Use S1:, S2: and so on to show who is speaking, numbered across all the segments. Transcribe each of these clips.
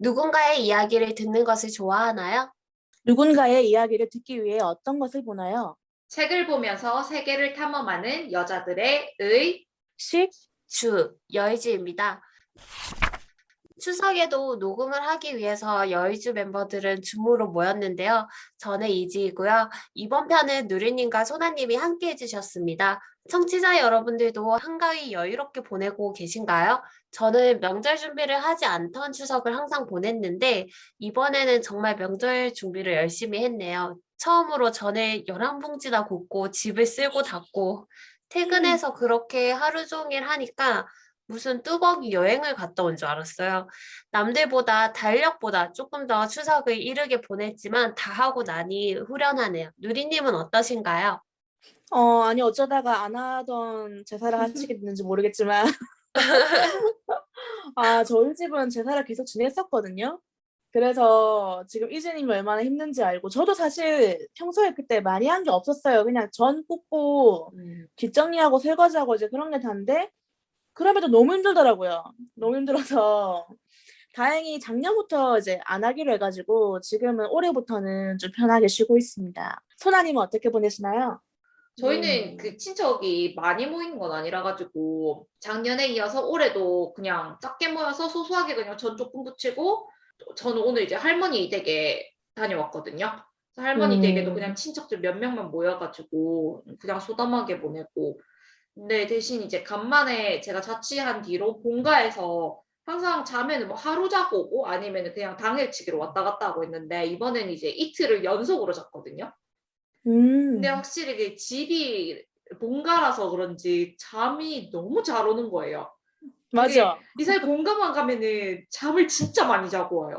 S1: 누군가의 이야기를 듣는 것을 좋아하나요?
S2: 누군가의 이야기를 듣기 위해 어떤 것을 보나요?
S3: 책을 보면서 세계를 탐험하는 여자들의 의,
S2: 식,
S1: 여의주입니다. 추석에도 녹음을 하기 위해서 여의주 멤버들은 줌으로 모였는데요. 저는 이지이고요. 이번 편은 누리님과 소나님이 함께 해주셨습니다. 청취자 여러분들도 한가위 여유롭게 보내고 계신가요? 저는 명절 준비를 하지 않던 추석을 항상 보냈는데 이번에는 정말 명절 준비를 열심히 했네요. 처음으로 전에 열한 봉지나 굽고 집을 쓸고 닦고 퇴근해서 그렇게 하루 종일 하니까 무슨 뚜벅이 여행을 갔다 온 줄 알았어요. 남들보다 달력보다 조금 더 추석을 이르게 보냈지만 다 하고 나니 후련하네요. 누리님은 어떠신가요?
S2: 아니 어쩌다가 안 하던 제사를 하시게 됐는지 모르겠지만 저희 집은 제사를 계속 지냈었거든요. 그래서 지금 이재님이 얼마나 힘든지 알고 저도 사실 평소에 그때 많이 한 게 없었어요. 그냥 전 굽고 뒷정리하고 설거지하고 이제 그런 게 다인데 그럼에도 너무 힘들더라고요. 너무 힘들어서 다행히 작년부터 이제 안 하기로 해가지고 지금은 올해부터는 좀 편하게 쉬고 있습니다. 소나님은 어떻게 보내시나요?
S3: 저희는 그 친척이 많이 모이는 건 아니라 가지고 작년에 이어서 올해도 그냥 작게 모여서 소소하게 그냥 전 조금 붙이고 저는 오늘 이제 할머니 댁에 다녀왔거든요. 그래서 할머니 댁에도 그냥 친척들 몇 명만 모여가지고 그냥 소담하게 보내고 근데 대신 이제 간만에 제가 자취한 뒤로 본가에서 항상 자면은 뭐 하루 자고 오고 아니면은 그냥 당일치기로 왔다 갔다 하고 있는데 이번엔 이제 이틀을 연속으로 잤거든요. 근데 확실히 그 집이 본가라서 그런지 잠이 너무 잘 오는 거예요.
S2: 맞아.
S3: 이사에 본가만 가면은 잠을 진짜 많이 자고 와요.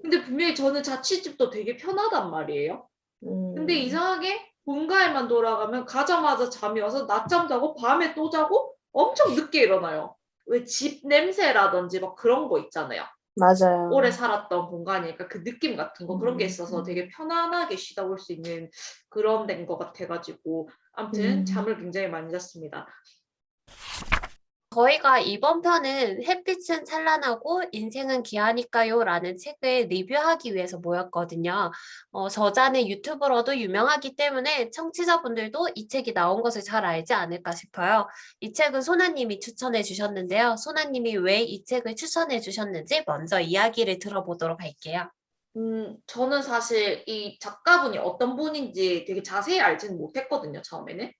S3: 근데 분명히 저는 자취집도 되게 편하단 말이에요. 근데 이상하게 본가에만 돌아가면 가자마자 잠이 와서 낮잠 자고 밤에 또 자고 엄청 늦게 일어나요. 왜 집 냄새라든지 막 그런 거 있잖아요.
S2: 맞아요.
S3: 오래 살았던 공간이니까 그 느낌 같은 거 그런 게 있어서 되게 편안하게 쉬다 올 수 있는 그런 데인 것 같아가지고 아무튼 잠을 굉장히 많이 잤습니다.
S1: 저희가 이번 편은 햇빛은 찬란하고 인생은 귀하니까요 라는 책을 리뷰하기 위해서 모였거든요. 저자는 유튜버로도 유명하기 때문에 청취자분들도 이 책이 나온 것을 잘 알지 않을까 싶어요. 이 책은 소나님이 추천해 주셨는데요. 소나님이 왜 이 책을 추천해 주셨는지 먼저 이야기를 들어보도록 할게요.
S3: 저는 사실 이 작가분이 어떤 분인지 되게 자세히 알지는 못했거든요, 처음에는.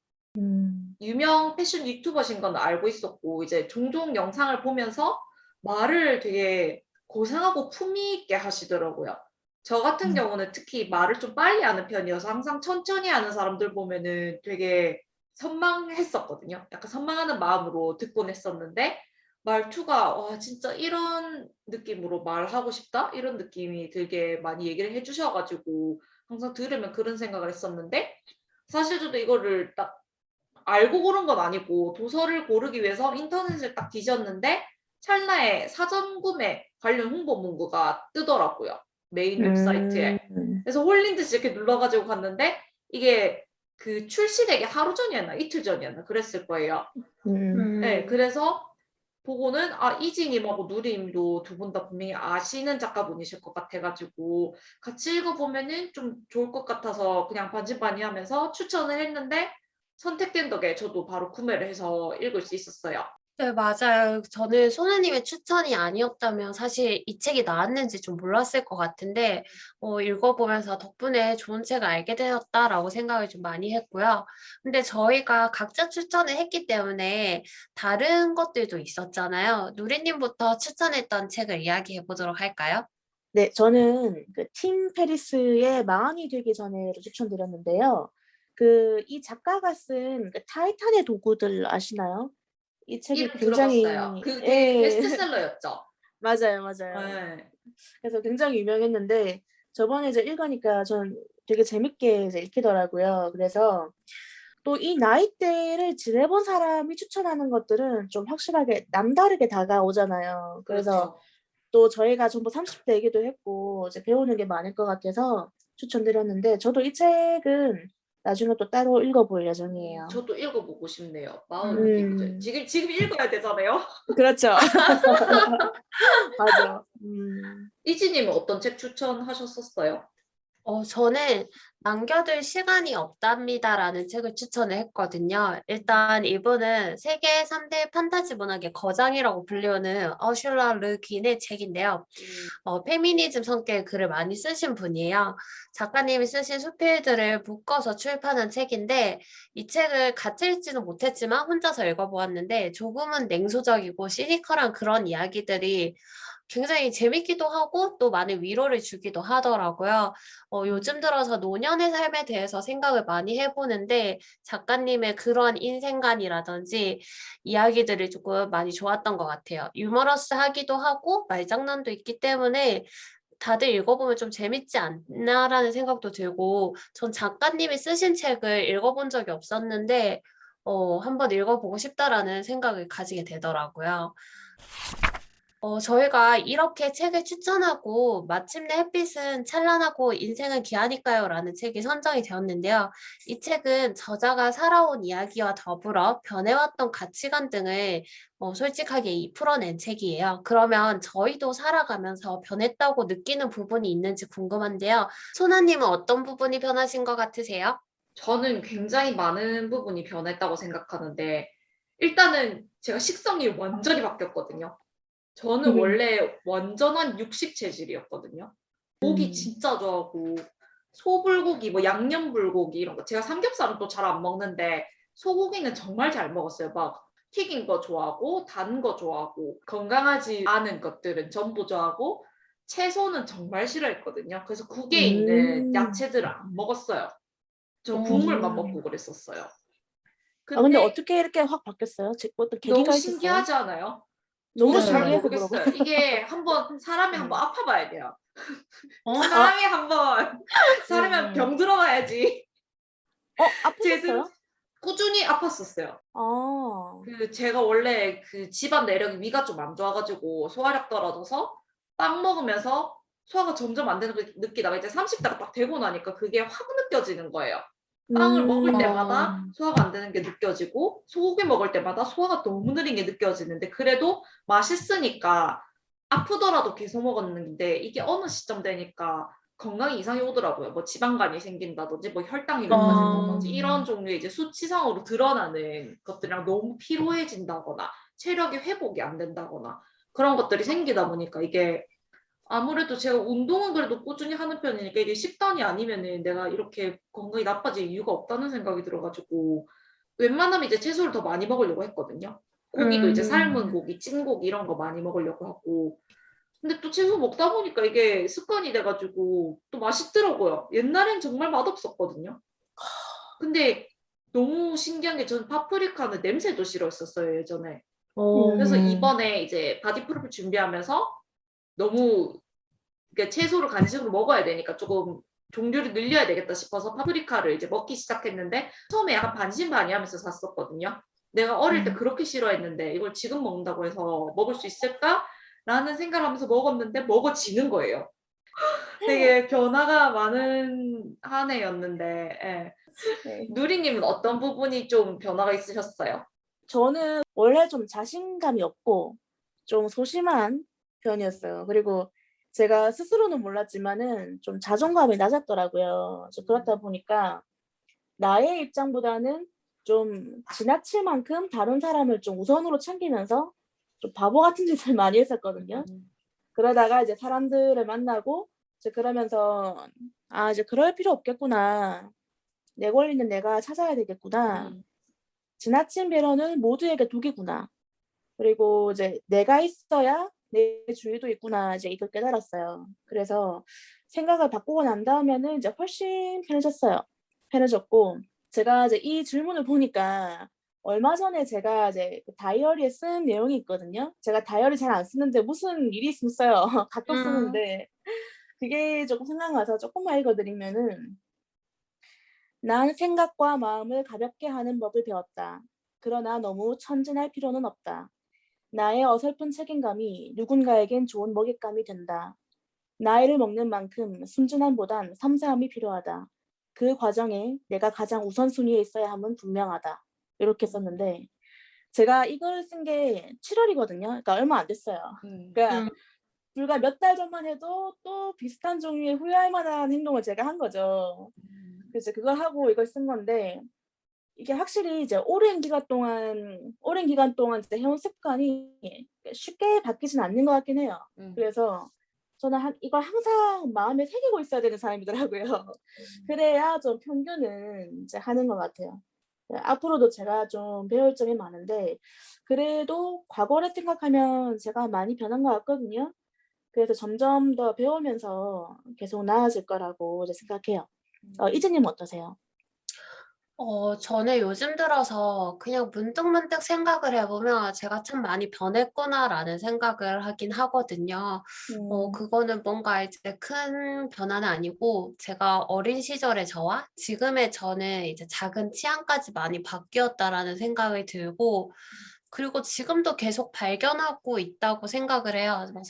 S3: 유명 패션 유튜버신 건 알고 있었고 이제 종종 영상을 보면서 말을 되게 고상하고 품위 있게 하시더라고요. 저 같은 경우는 특히 말을 좀 빨리 하는 편이어서 항상 천천히 하는 사람들 보면은 되게 선망했었거든요. 약간 선망하는 마음으로 듣곤 했었는데 말투가 와 진짜 이런 느낌으로 말하고 싶다? 이런 느낌이 들게 많이 얘기를 해주셔가지고 항상 들으면 그런 생각을 했었는데 사실 저도 이거를 딱 알고 고른 건 아니고 도서를 고르기 위해서 인터넷을 딱 뒤졌는데 찰나에 사전 구매 관련 홍보 문구가 뜨더라고요. 메인 웹사이트에. 그래서 홀린 듯이 이렇게 눌러가지고 갔는데 이게 그 출시되기 하루 전이었나 이틀 전이었나 그랬을 거예요. 네, 그래서 보고는 이지님하고 누리님도 두 분 다 분명히 아시는 작가분이실 것 같아가지고 같이 읽어보면은 좀 좋을 것 같아서 그냥 반신반의하면서 추천을 했는데 선택된 덕에 저도 바로 구매를 해서 읽을 수 있었어요.
S1: 네, 맞아요. 저는 소나님의 추천이 아니었다면 사실 이 책이 나왔는지 좀 몰랐을 것 같은데, 읽어보면서 덕분에 좋은 책을 알게 되었다라고 생각을 좀 많이 했고요. 근데 저희가 각자 추천을 했기 때문에 다른 것들도 있었잖아요. 누리님부터 추천했던 책을 이야기해 보도록 할까요?
S2: 네, 저는 그 팀 페리스의 마흔이 되기 전에를 추천드렸는데요. 이 작가가 쓴 그 타이탄의 도구들 아시나요? 이 책이
S3: 이름
S2: 굉장히
S3: 들어봤어요. 그 되게
S2: 예.
S3: 베스트셀러였죠.
S2: 맞아요.
S3: 네.
S2: 그래서 굉장히 유명했는데 저번에 이제 읽으니까 전 되게 재밌게 이제 읽히더라고요. 그래서 또 이 나이대를 지내본 사람이 추천하는 것들은 좀 확실하게 남다르게 다가오잖아요. 그래서
S3: 그렇죠.
S2: 또 저희가 전부 30대이기도 했고 이제 배우는 게 많을 것 같아서 추천드렸는데 저도 이 책은 나중에 또 따로 읽어볼 예정이에요.
S3: 저도 읽어보고 싶네요.
S2: 음.
S3: 지금 읽어야 되잖아요.
S2: 그렇죠. 맞아.
S3: 이지님은 어떤 책 추천하셨었어요?
S1: 저는 남겨둘 시간이 없답니다라는 책을 추천을 했거든요. 일단 이분은 세계 3대 판타지 문학의 거장이라고 불리우는 어슐라 르 긴의 책인데요. 페미니즘 성격의 글을 많이 쓰신 분이에요. 작가님이 쓰신 수필들을 묶어서 출판한 책인데 이 책을 같이 읽지는 못했지만 혼자서 읽어보았는데 조금은 냉소적이고 시니컬한 그런 이야기들이 굉장히 재밌기도 하고 또 많은 위로를 주기도 하더라고요. 요즘 들어서 노년의 삶에 대해서 생각을 많이 해보는데 작가님의 그런 인생관이라든지 이야기들이 조금 많이 좋았던 것 같아요. 유머러스하기도 하고 말장난도 있기 때문에 다들 읽어보면 좀 재밌지 않나라는 생각도 들고 전 작가님이 쓰신 책을 읽어본 적이 없었는데 한번 읽어보고 싶다라는 생각을 가지게 되더라고요. 저희가 이렇게 책을 추천하고 마침내 햇빛은 찬란하고 인생은 귀하니까요 라는 책이 선정이 되었는데요. 이 책은 저자가 살아온 이야기와 더불어 변해왔던 가치관 등을 솔직하게 풀어낸 책이에요. 그러면 저희도 살아가면서 변했다고 느끼는 부분이 있는지 궁금한데요. 소나님은 어떤 부분이 변하신 것 같으세요?
S3: 저는 굉장히 많은 부분이 변했다고 생각하는데 일단은 제가 식성이 완전히 바뀌었거든요. 저는 원래 완전한 육식 체질이었거든요. 고기 진짜 좋아하고 소불고기, 뭐 양념불고기 이런 거. 제가 삼겹살은 또 잘 안 먹는데 소고기는 정말 잘 먹었어요. 막 튀긴 거 좋아하고 단 거 좋아하고 건강하지 않은 것들은 전부 좋아하고 채소는 정말 싫어했거든요. 그래서 국에 있는 야채들을 안 먹었어요. 저 국물만 먹고 그랬었어요.
S2: 근데
S3: 근데
S2: 어떻게 이렇게 확 바뀌었어요? 어떤
S3: 너무
S2: 계기가 있었어요?
S3: 신기하지 않아요?
S2: 너무
S3: 저도 잘
S2: 신기해서
S3: 모르겠어요.
S2: 물어봐요.
S3: 이게 사람이 한번 아파봐야 돼요.
S1: 어?
S3: 사람이 한번 사람이 병 들어가야지. 제대로
S2: 아프셨어요?
S3: 꾸준히 아팠었어요.
S2: 아,
S3: 제가 원래 집안 내력이 위가 좀 안 좋아가지고 소화력 떨어져서 빵 먹으면서 소화가 점점 안 되는 걸 느끼다가 이제 30대가 딱 되고 나니까 그게 확 느껴지는 거예요. 빵을 먹을 때마다 소화가 안 되는 게 느껴지고 소고기 먹을 때마다 소화가 너무 느린 게 느껴지는데 그래도 맛있으니까 아프더라도 계속 먹었는데 이게 어느 시점 되니까 건강에 이상이 오더라고요. 뭐 지방간이 생긴다든지 뭐 혈당이 높아진다든지 이런 종류의 이제 수치상으로 드러나는 것들이랑 너무 피로해진다거나 체력이 회복이 안 된다거나 그런 것들이 생기다 보니까 이게 아무래도 제가 운동은 그래도 꾸준히 하는 편이니까 이게 식단이 아니면은 내가 이렇게 건강이 나빠질 이유가 없다는 생각이 들어가지고 웬만하면 이제 채소를 더 많이 먹으려고 했거든요. 고기도 이제 삶은 고기, 찐 고기 이런 거 많이 먹으려고 하고 근데 또 채소 먹다 보니까 이게 습관이 돼가지고 또 맛있더라고요. 옛날엔 정말 맛없었거든요. 근데 너무 신기한 게 저는 파프리카는 냄새도 싫어했었어요, 예전에. 그래서 이번에 이제 바디 프로필 준비하면서 너무 그러니까 채소를 간식으로 먹어야 되니까 조금 종류를 늘려야 되겠다 싶어서 파프리카를 이제 먹기 시작했는데 처음에 약간 반신반의하면서 샀었거든요. 내가 어릴 때 그렇게 싫어했는데 이걸 지금 먹는다고 해서 먹을 수 있을까? 라는 생각을 하면서 먹었는데 먹어지는 거예요. 되게 변화가 많은 한 해였는데 예.
S2: 네.
S3: 누리님은 어떤 부분이 좀 변화가 있으셨어요?
S2: 저는 원래 좀 자신감이 없고 좀 소심한 편이었어요. 그리고 제가 스스로는 몰랐지만은 좀 자존감이 낮았더라고요. 그렇다 보니까 나의 입장보다는 좀 지나칠 만큼 다른 사람을 좀 우선으로 챙기면서 좀 바보 같은 짓을 많이 했었거든요. 그러다가 이제 사람들을 만나고 이제 그러면서 이제 그럴 필요 없겠구나. 내 권리는 내가 찾아야 되겠구나. 지나친 배려는 모두에게 독이구나. 그리고 이제 내가 있어야 내 주위도 있구나. 이제 이걸 깨달았어요. 그래서 생각을 바꾸고 난 다음에는 이제 훨씬 편해졌고 제가 이제 이 질문을 보니까 얼마 전에 제가 이제 다이어리에 쓴 내용이 있거든요. 제가 다이어리 잘 안 쓰는데 무슨 일이 있으면 써요. 가끔 쓰는데 그게 조금 생각나서 조금만 읽어드리면은 난 생각과 마음을 가볍게 하는 법을 배웠다. 그러나 너무 천진할 필요는 없다. 나의 어설픈 책임감이 누군가에겐 좋은 먹잇감이 된다. 나이를 먹는 만큼 순진함보단 섬세함이 필요하다. 그 과정에 내가 가장 우선순위에 있어야 함은 분명하다. 이렇게 썼는데 제가 이걸 쓴 게 7월이거든요. 그러니까 얼마 안 됐어요. 그러니까
S1: 음.
S2: 불과 몇 달 전만 해도 또 비슷한 종류의 후회할 만한 행동을 제가 한 거죠. 그래서 그걸 하고 이걸 쓴 건데 이게 확실히 이제 오랜 기간 동안 이제 해온 습관이 쉽게 바뀌진 않는 것 같긴 해요. 그래서 저는 이걸 항상 마음에 새기고 있어야 되는 사람이더라고요. 그래야 좀 평균은 이제 하는 것 같아요. 앞으로도 제가 좀 배울 점이 많은데 그래도 과거를 생각하면 제가 많이 변한 것 같거든요. 그래서 점점 더 배우면서 계속 나아질 거라고 이제 생각해요. 이진님 어떠세요?
S1: 저는 요즘 들어서 그냥 문득문득 생각을 해보면 제가 참 많이 변했구나라는 생각을 하긴 하거든요.
S2: 음.
S1: 그거는 뭔가 이제 큰 변화는 아니고 제가 어린 시절의 저와 지금의 저는 이제 작은 취향까지 많이 바뀌었다라는 생각이 들고 그리고 지금도 계속 발견하고 있다고 생각을 해요. 뭐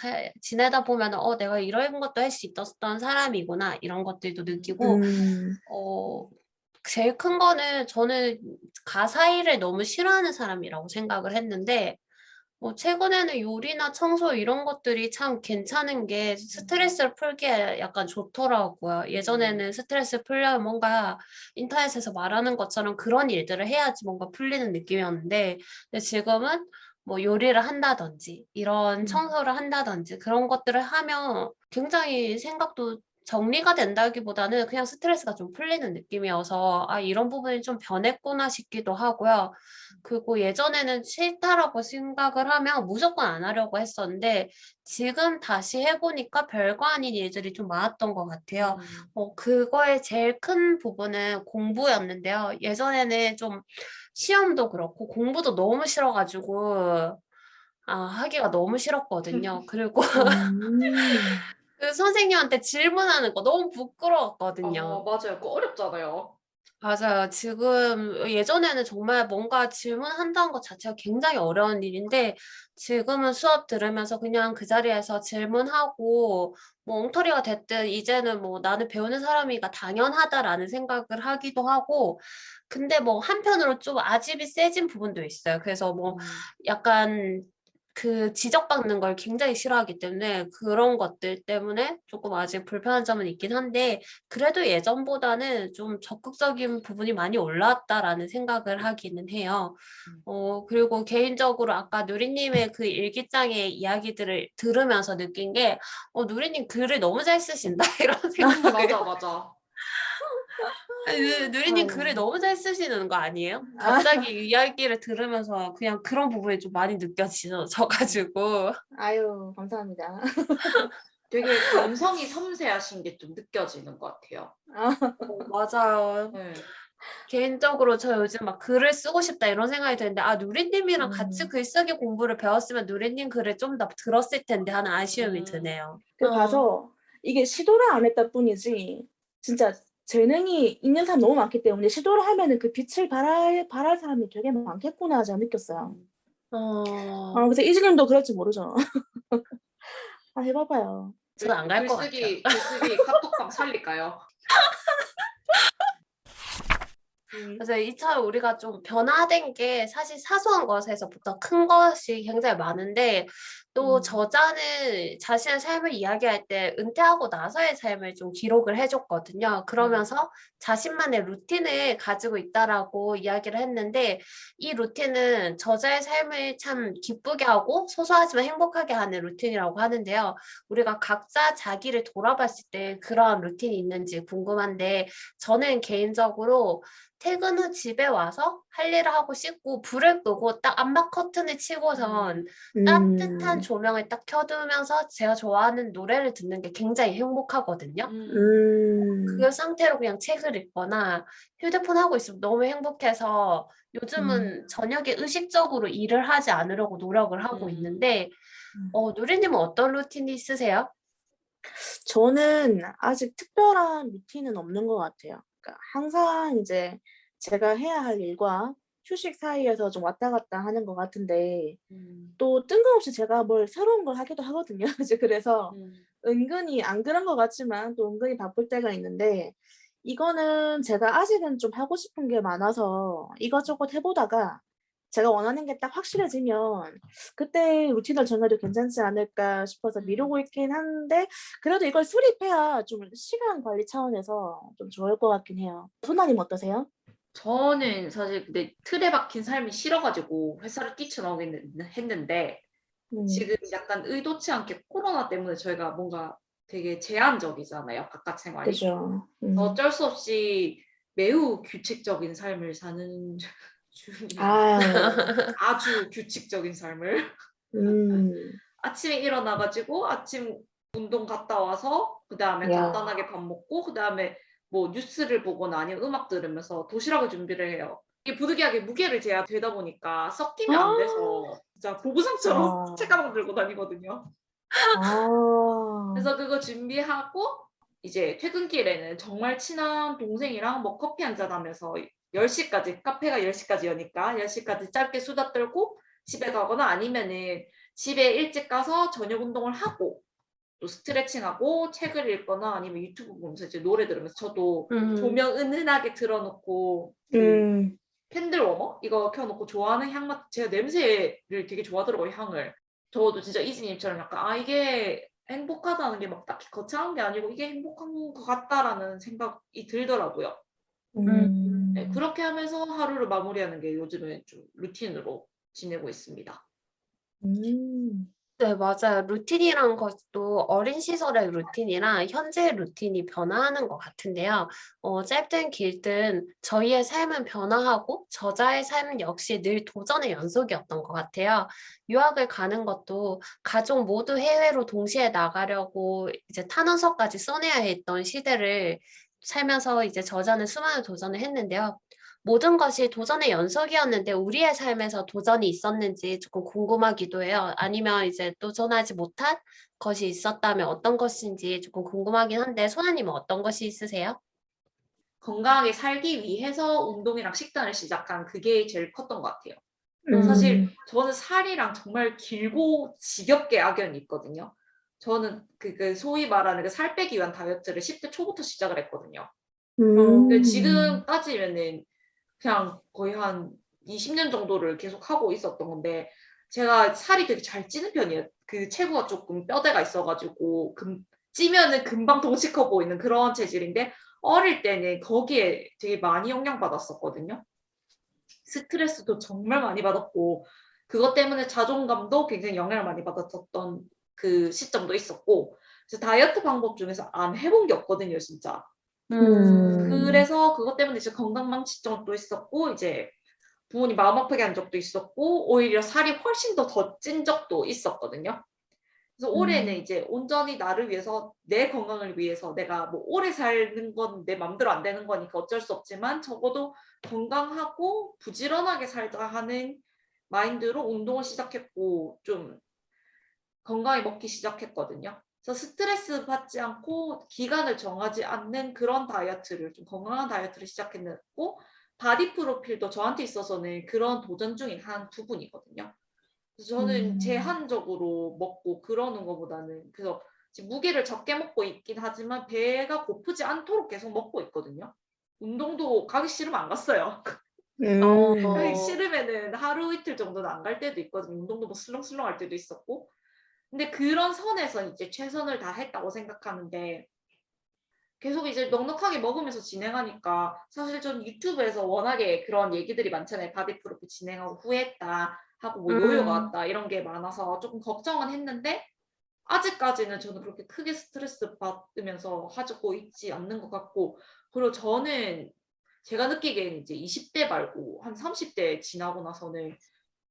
S1: 지내다 보면 내가 이런 것도 할 수 있었던 사람이구나 이런 것들도 느끼고
S2: 음.
S1: 제일 큰 거는 저는 가사 일을 너무 싫어하는 사람이라고 생각을 했는데 최근에는 요리나 청소 이런 것들이 참 괜찮은 게 스트레스를 풀기에 약간 좋더라고요. 예전에는 스트레스 풀려면 뭔가 인터넷에서 말하는 것처럼 그런 일들을 해야지 뭔가 풀리는 느낌이었는데 근데 지금은 뭐 요리를 한다든지 이런 청소를 한다든지 그런 것들을 하면 굉장히 생각도 정리가 된다기보다는 그냥 스트레스가 좀 풀리는 느낌이어서 아, 이런 부분이 좀 변했구나 싶기도 하고요. 그리고 예전에는 싫다라고 생각을 하면 무조건 안 하려고 했었는데 지금 다시 해보니까 별거 아닌 일들이 좀 많았던 것 같아요. 그거의 제일 큰 부분은 공부였는데요. 예전에는 좀 시험도 그렇고 공부도 너무 싫어가지고 하기가 너무 싫었거든요. 그리고
S2: 음.
S1: 그 선생님한테 질문하는 거 너무 부끄러웠거든요.
S3: 맞아요. 그거 어렵잖아요.
S1: 맞아요. 지금 예전에는 정말 뭔가 질문한다는 것 자체가 굉장히 어려운 일인데 지금은 수업 들으면서 그냥 그 자리에서 질문하고 뭐 엉터리가 됐든 이제는 뭐 나는 배우는 사람이니까 당연하다라는 생각을 하기도 하고 근데 뭐 한편으로 좀 아집이 세진 부분도 있어요. 그래서 뭐 약간 그 지적받는 걸 굉장히 싫어하기 때문에 그런 것들 때문에 조금 아직 불편한 점은 있긴 한데 그래도 예전보다는 좀 적극적인 부분이 많이 올라왔다라는 생각을 하기는 해요. 그리고 개인적으로 아까 누리님의 그 일기장의 이야기들을 들으면서 느낀 게, 누리님 글을 너무 잘 쓰신다, 이런 생각을.
S3: 맞아, 맞아.
S1: 아니, 누리님 글을
S2: 아유.
S1: 너무 잘 쓰시는 거 아니에요?
S2: 아.
S1: 갑자기 이야기를 들으면서 그냥 그런 부분이 좀 많이 느껴져가지고.
S2: 아유, 감사합니다.
S3: 되게 감성이 섬세하신 게 좀 느껴지는 것 같아요.
S1: 맞아요.
S3: 네.
S1: 개인적으로 저 요즘 막 글을 쓰고 싶다 이런 생각이 드는데 누리님이랑 같이
S2: 음.
S1: 글쓰기 공부를 배웠으면 누리님 글을 좀 더 들었을 텐데 하는 아쉬움이
S3: 음.
S1: 드네요.
S2: 봐서 이게 시도를 안 했다 뿐이지 진짜 재능이 있는 사람 너무 많기 때문에 시도를 하면은 그 빛을 발할 사람이 되게 많겠구나 제가 느꼈어요.
S1: 어,
S2: 그래서 이진님도 그럴지 모르죠. 해 봐봐요.
S1: 저는 안 갈 것 같아요.
S3: 글쓰기 카톡방 살릴까요?
S1: 그래서 이처럼 우리가 좀 변화된 게 사실 사소한 것에서부터 큰 것이 굉장히 많은데 또 저자는 자신의 삶을 이야기할 때 은퇴하고 나서의 삶을 좀 기록을 해줬거든요. 그러면서 자신만의 루틴을 가지고 있다라고 이야기를 했는데 이 루틴은 저자의 삶을 참 기쁘게 하고 소소하지만 행복하게 하는 루틴이라고 하는데요. 우리가 각자 자기를 돌아봤을 때 그러한 루틴이 있는지 궁금한데 저는 개인적으로 퇴근 후 집에 와서 할 일을 하고 씻고 불을 끄고 딱 암막 커튼을 치고선 따뜻한
S2: 음.
S1: 조명을 딱 켜두면서 제가 좋아하는 노래를 듣는 게 굉장히 행복하거든요.
S2: 음.
S1: 그 상태로 그냥 책을 읽거나 휴대폰 하고 있으면 너무 행복해서
S2: 음.
S1: 요즘은 저녁에 의식적으로 일을 하지 않으려고 노력을 하고 있는데 누리님은 어떤 루틴이 있으세요?
S2: 저는 아직 특별한 루틴은 없는 것 같아요. 그러니까 항상 이제 제가 해야 할 일과 휴식 사이에서 좀 왔다 갔다 하는 것 같은데 또 뜬금없이 제가 뭘 새로운 걸 하기도 하거든요. 이제 그래서 은근히 안 그런 것 같지만 또 은근히 바쁠 때가 있는데 이거는 제가 아직은 좀 하고 싶은 게 많아서 이것저것 해보다가 제가 원하는 게 딱 확실해지면 그때 루틴을 정해도 괜찮지 않을까 싶어서 미루고 있긴 한데 그래도 이걸 수립해야 좀 시간 관리 차원에서 좀 좋을 것 같긴 해요. 소나님 어떠세요?
S3: 저는 사실 근데 틀에 박힌 삶이 싫어가지고 회사를 뛰쳐나오긴 했는데 지금 약간 의도치 않게 코로나 때문에 저희가 뭔가 되게 제한적이잖아요. 바깥 생활이.
S2: 그죠.
S3: 어쩔 수 없이 매우 규칙적인 삶을 사는 중이에요.
S2: 아유,
S3: 아주 규칙적인 삶을.
S2: 음,
S3: 아침에 일어나가지고 아침 운동 갔다 와서 그 다음에
S2: 야,
S3: 간단하게 밥 먹고 그 다음에 뭐 뉴스를 보거나 아니면 음악 들으면서 도시락을 준비를 해요. 이게 부득이하게 무게를 재야 되다 보니까 섞이면 안 돼서 진짜 보부상처럼
S2: 와,
S3: 책가방 들고 다니거든요.
S2: 아,
S3: 그래서 그거 준비하고 이제 퇴근길에는 정말 친한 동생이랑 뭐 커피 한잔 하면서 10시까지 카페가 10시까지 여니까 10시까지 짧게 수다 떨고 집에 가거나 아니면은 집에 일찍 가서 저녁 운동을 하고 또 스트레칭하고 책을 읽거나 아니면 유튜브 보면서 이제 노래 들으면서 저도 조명 은은하게 틀어놓고 그
S2: 음,
S3: 캔들 워머 이거 켜놓고 좋아하는 향만 제가 냄새를 되게 좋아하더라고요. 향을 저도 진짜 이지님처럼 약간 아 이게 행복하다는 게 막 딱히 거창한 게 아니고 이게 행복한 것 같다라는 생각이 들더라고요. 네,
S2: 음.
S3: 그렇게 하면서 하루를 마무리하는 게 요즘은 좀 루틴으로 지내고 있습니다.
S2: 음.
S1: 네, 맞아요. 루틴이란 것도 어린 시절의 루틴이랑 현재의 루틴이 변화하는 것 같은데요. 짧든 길든 저희의 삶은 변화하고 저자의 삶은 역시 늘 도전의 연속이었던 것 같아요. 유학을 가는 것도 가족 모두 해외로 동시에 나가려고 이제 탄원서까지 써내야 했던 시대를 살면서 이제 저자는 수많은 도전을 했는데요. 모든 것이 도전의 연속이었는데 우리의 삶에서 도전이 있었는지 조금 궁금하기도 해요. 아니면 이제 도전하지 못한 것이 있었다면 어떤 것인지 조금 궁금하긴 한데 소나님은 어떤 것이 있으세요?
S3: 건강하게 살기 위해서 운동이랑 식단을 시작한 그게 제일 컸던 것 같아요. 사실
S2: 음.
S3: 저는 살이랑 정말 길고 지겹게 악연이 있거든요. 저는 그 소위 말하는 그 살 빼기 위한 다이어트를 10대 초부터 시작을 했거든요.
S2: 음.
S3: 지금까지면은 그냥 거의 한 20년 정도를 계속 하고 있었던 건데 제가 살이 되게 잘 찌는 편이에요. 그 체구가 조금 뼈대가 있어가지고 찌면은 금방 덩치 커 보이는 그런 체질인데 어릴 때는 거기에 되게 많이 영향받았었거든요. 스트레스도 정말 많이 받았고 그것 때문에 자존감도 굉장히 영향을 많이 받았었던 그 시점도 있었고 그래서 다이어트 방법 중에서 안 해본 게 없거든요, 진짜.
S2: 음.
S3: 그래서 그것 때문에 이제 건강망치증도 있었고 이제 부모님 마음 아프게 한 적도 있었고 오히려 살이 훨씬 더 찐 적도 있었거든요. 그래서 올해는
S2: 음.
S3: 이제 온전히 나를 위해서 내 건강을 위해서 내가 뭐 오래 사는 건 내 맘대로 안 되는 거니까 어쩔 수 없지만 적어도 건강하고 부지런하게 살자 하는 마인드로 운동을 시작했고 좀 건강히 먹기 시작했거든요. 그래서 스트레스 받지 않고 기간을 정하지 않는 그런 다이어트를 좀 건강한 다이어트를 시작했고 바디 프로필도 저한테 있어서는 그런 도전 중인 한 부분이거든요. 그래서 저는
S2: 음.
S3: 제한적으로 먹고 그러는 것보다는 그래서 지금 무게를 적게 먹고 있긴 하지만 배가 고프지 않도록 계속 먹고 있거든요. 운동도 가기 싫으면 안 갔어요. 가기
S2: 음.
S1: 어,
S3: 싫으면은 하루 이틀 정도는 안 갈 때도 있거든요. 운동도 뭐 슬렁슬렁 할 때도 있었고. 근데 그런 선에서 이제 최선을 다했다고 생각하는데 계속 이제 넉넉하게 먹으면서 진행하니까 사실 전 유튜브에서 워낙에 그런 얘기들이 많잖아요. 바디 프로필 진행하고 후회했다 하고 뭐 요요가
S1: 음,
S3: 왔다 이런 게 많아서 조금 걱정은 했는데 아직까지는 저는 그렇게 크게 스트레스 받으면서 하고 있지 않는 것 같고 그리고 저는 제가 느끼기에는 이제 20대 말고 한 30대 지나고 나서는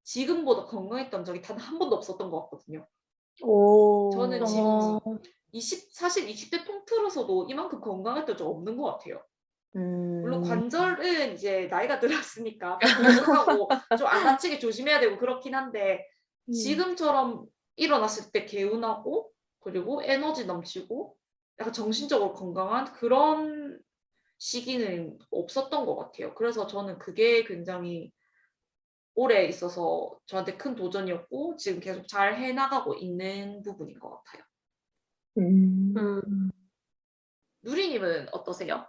S3: 지금보다 건강했던 적이 단 한 번도 없었던 것 같거든요. 저는
S2: 오.
S3: 지금
S1: 어,
S3: 사실 20대 통틀어서도 이만큼 건강했던 적 없는 것 같아요. 물론
S2: 음.
S3: 관절은 이제 나이가 들었으니까 폐도 계속하고 좀 안 다치게 조심해야 되고 그렇긴 한데
S2: 음.
S3: 지금처럼 일어났을 때 개운하고 그리고 에너지 넘치고 약간 정신적으로 건강한 그런 시기는 없었던 것 같아요. 그래서 저는 그게 굉장히 오래 있어서 저한테 큰 도전이었고 지금 계속 잘 해나가고 있는 부분인 것 같아요.
S2: 음.
S1: 음.
S3: 누리님은 어떠세요?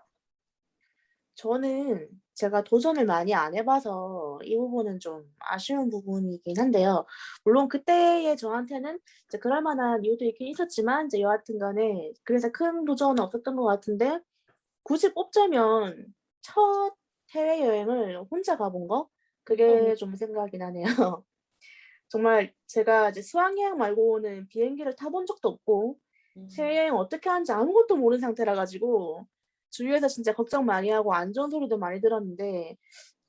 S2: 저는 제가 도전을 많이 안 해봐서 이 부분은 좀 아쉬운 부분이긴 한데요. 물론 그때의 저한테는 이제 그럴 만한 이유도 있긴 있었지만 이제 여하튼 간에 그래서 큰 도전은 없었던 것 같은데 굳이 꼽자면 첫 해외여행을 혼자 가본 거? 그게 좀 생각이 나네요. 정말 제가 이제 수학여행 말고는 비행기를 타본 적도 없고 해외여행 어떻게 하는지 아무것도 모르는 상태라 가지고 주위에서 진짜 걱정 많이 하고 안 좋은 소리도 많이 들었는데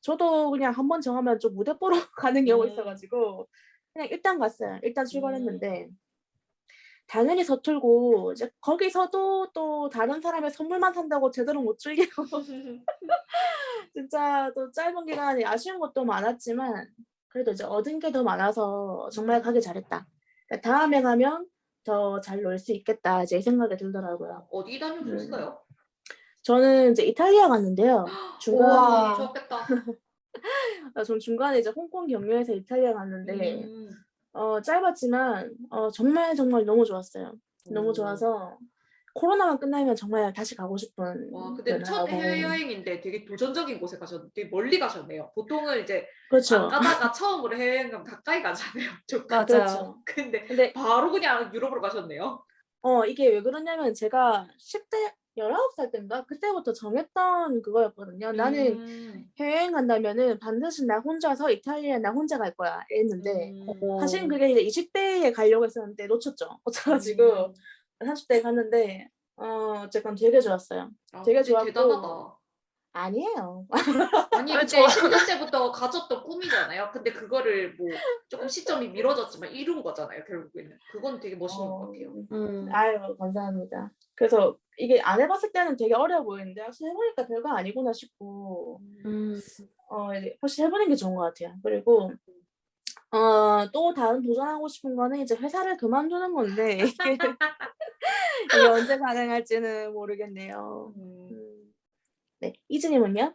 S2: 저도 그냥 한 번 정하면 좀 무대 보러 가는 경우가 있어 가지고 그냥 일단 갔어요. 일단 출발했는데 당연히 서툴고 이제 거기서도 또 다른 사람의 선물만 산다고 제대로 못 즐기고 진짜 또 짧은 기간에 아쉬운 것도 많았지만 그래도 이제 얻은 게 더 많아서 '정말 가길 잘했다. 그러니까 다음에 가면 더 잘 놀 수 있겠다.' 이제 이 생각이 들더라고요.
S3: 어디
S2: 음.
S3: 다녀오셨어요?
S2: 저는 이제 이탈리아 갔는데요. 중간에
S1: 우와.
S3: 좋았겠다.
S2: 전 중간에 이제 홍콩 경유해서 이탈리아 갔는데
S3: 음.
S2: 짧았지만 정말, 정말 너무 좋았어요. 너무
S3: 오.
S2: 좋아서 코로나만 끝나면 정말 다시 가고 싶은
S3: 와, 근데
S2: 그런
S3: 첫
S2: 나라고
S3: 해외여행인데 되게 도전적인 곳에 가셨 되게 멀리 가셨네요. 보통은 이제 안
S2: 그렇죠.
S3: 가다가 처음으로 해외여행 가면 가까이 가잖아요, 조금.
S1: 맞아요.
S2: 그렇죠.
S3: 근데
S2: 근데
S3: 바로 그냥 유럽으로 가셨네요.
S2: 이게 왜 그러냐면 제가 10대 19살 때인가 그때부터 정했던 그거였거든요. '나는
S3: 음.
S2: 해외여행 간다면은 반드시 나 혼자서 이탈리아에 나 혼자 갈 거야.' 이랬는데
S3: 음.
S2: 사실은
S1: 오.
S2: 그게 이제 20 대에 가려고 했었는데 놓쳤죠. 놓쳐 가지고
S3: 음.
S2: 30 대에 갔는데 어쨌건 되게 좋았어요.
S3: 아,
S2: 되게
S3: 근데
S2: 좋았고
S3: 대단하다.
S2: 아니에요.
S3: 아니,
S1: 저
S3: 근데 10년 때부터 가졌던 꿈이잖아요. 근데 그거를 뭐 조금 시점이 미뤄졌지만 이룬 거잖아요, 결국에는. 그건 되게 멋있는 것
S2: 어
S3: 같아요.
S1: 음.
S2: 아유 감사합니다. 그래서 이게 안 해 봤을 때는 되게 어려워 보이는데 확실히 해 보니까 별거 아니구나 싶고
S1: 음.
S2: 이제 확실히 해 보는 게 좋은 것 같아요. 그리고 또 다른 도전하고 싶은 거는 이제 회사를 그만두는 건데 이게 언제 가능할지는 모르겠네요.
S3: 음.
S2: 네. 이즈 님은요?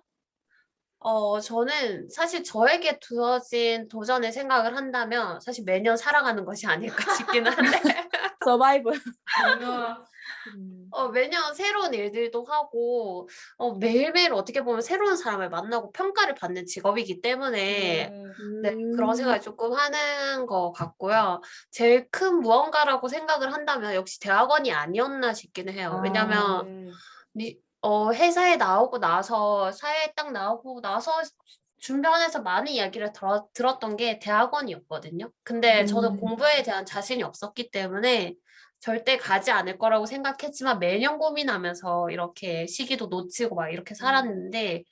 S1: 저는 사실 저에게 주어진 도전을 생각을 한다면 사실 매년 살아가는 것이 아닐까 싶기는 한데
S2: 서바이벌.
S3: 음.
S2: 음.
S1: 매년 새로운 일들도 하고 매일매일 어떻게 보면 새로운 사람을 만나고 평가를 받는 직업이기 때문에
S3: 음.
S1: 네 그런
S2: 음.
S1: 생각을 조금 하는 것 같고요. 제일 큰 무언가라고 생각을 한다면 역시 대학원이 아니었나 싶기는 해요. 왜냐면
S3: 음.
S1: 회사에 나오고 나서 사회에 딱 나오고 나서 주변에서 많은 이야기를 들었던 게 대학원이었거든요. 근데 저는
S2: 음.
S1: 공부에 대한 자신이 없었기 때문에 절대 가지 않을 거라고 생각했지만 매년 고민하면서 이렇게 시기도 놓치고 막 이렇게 살았는데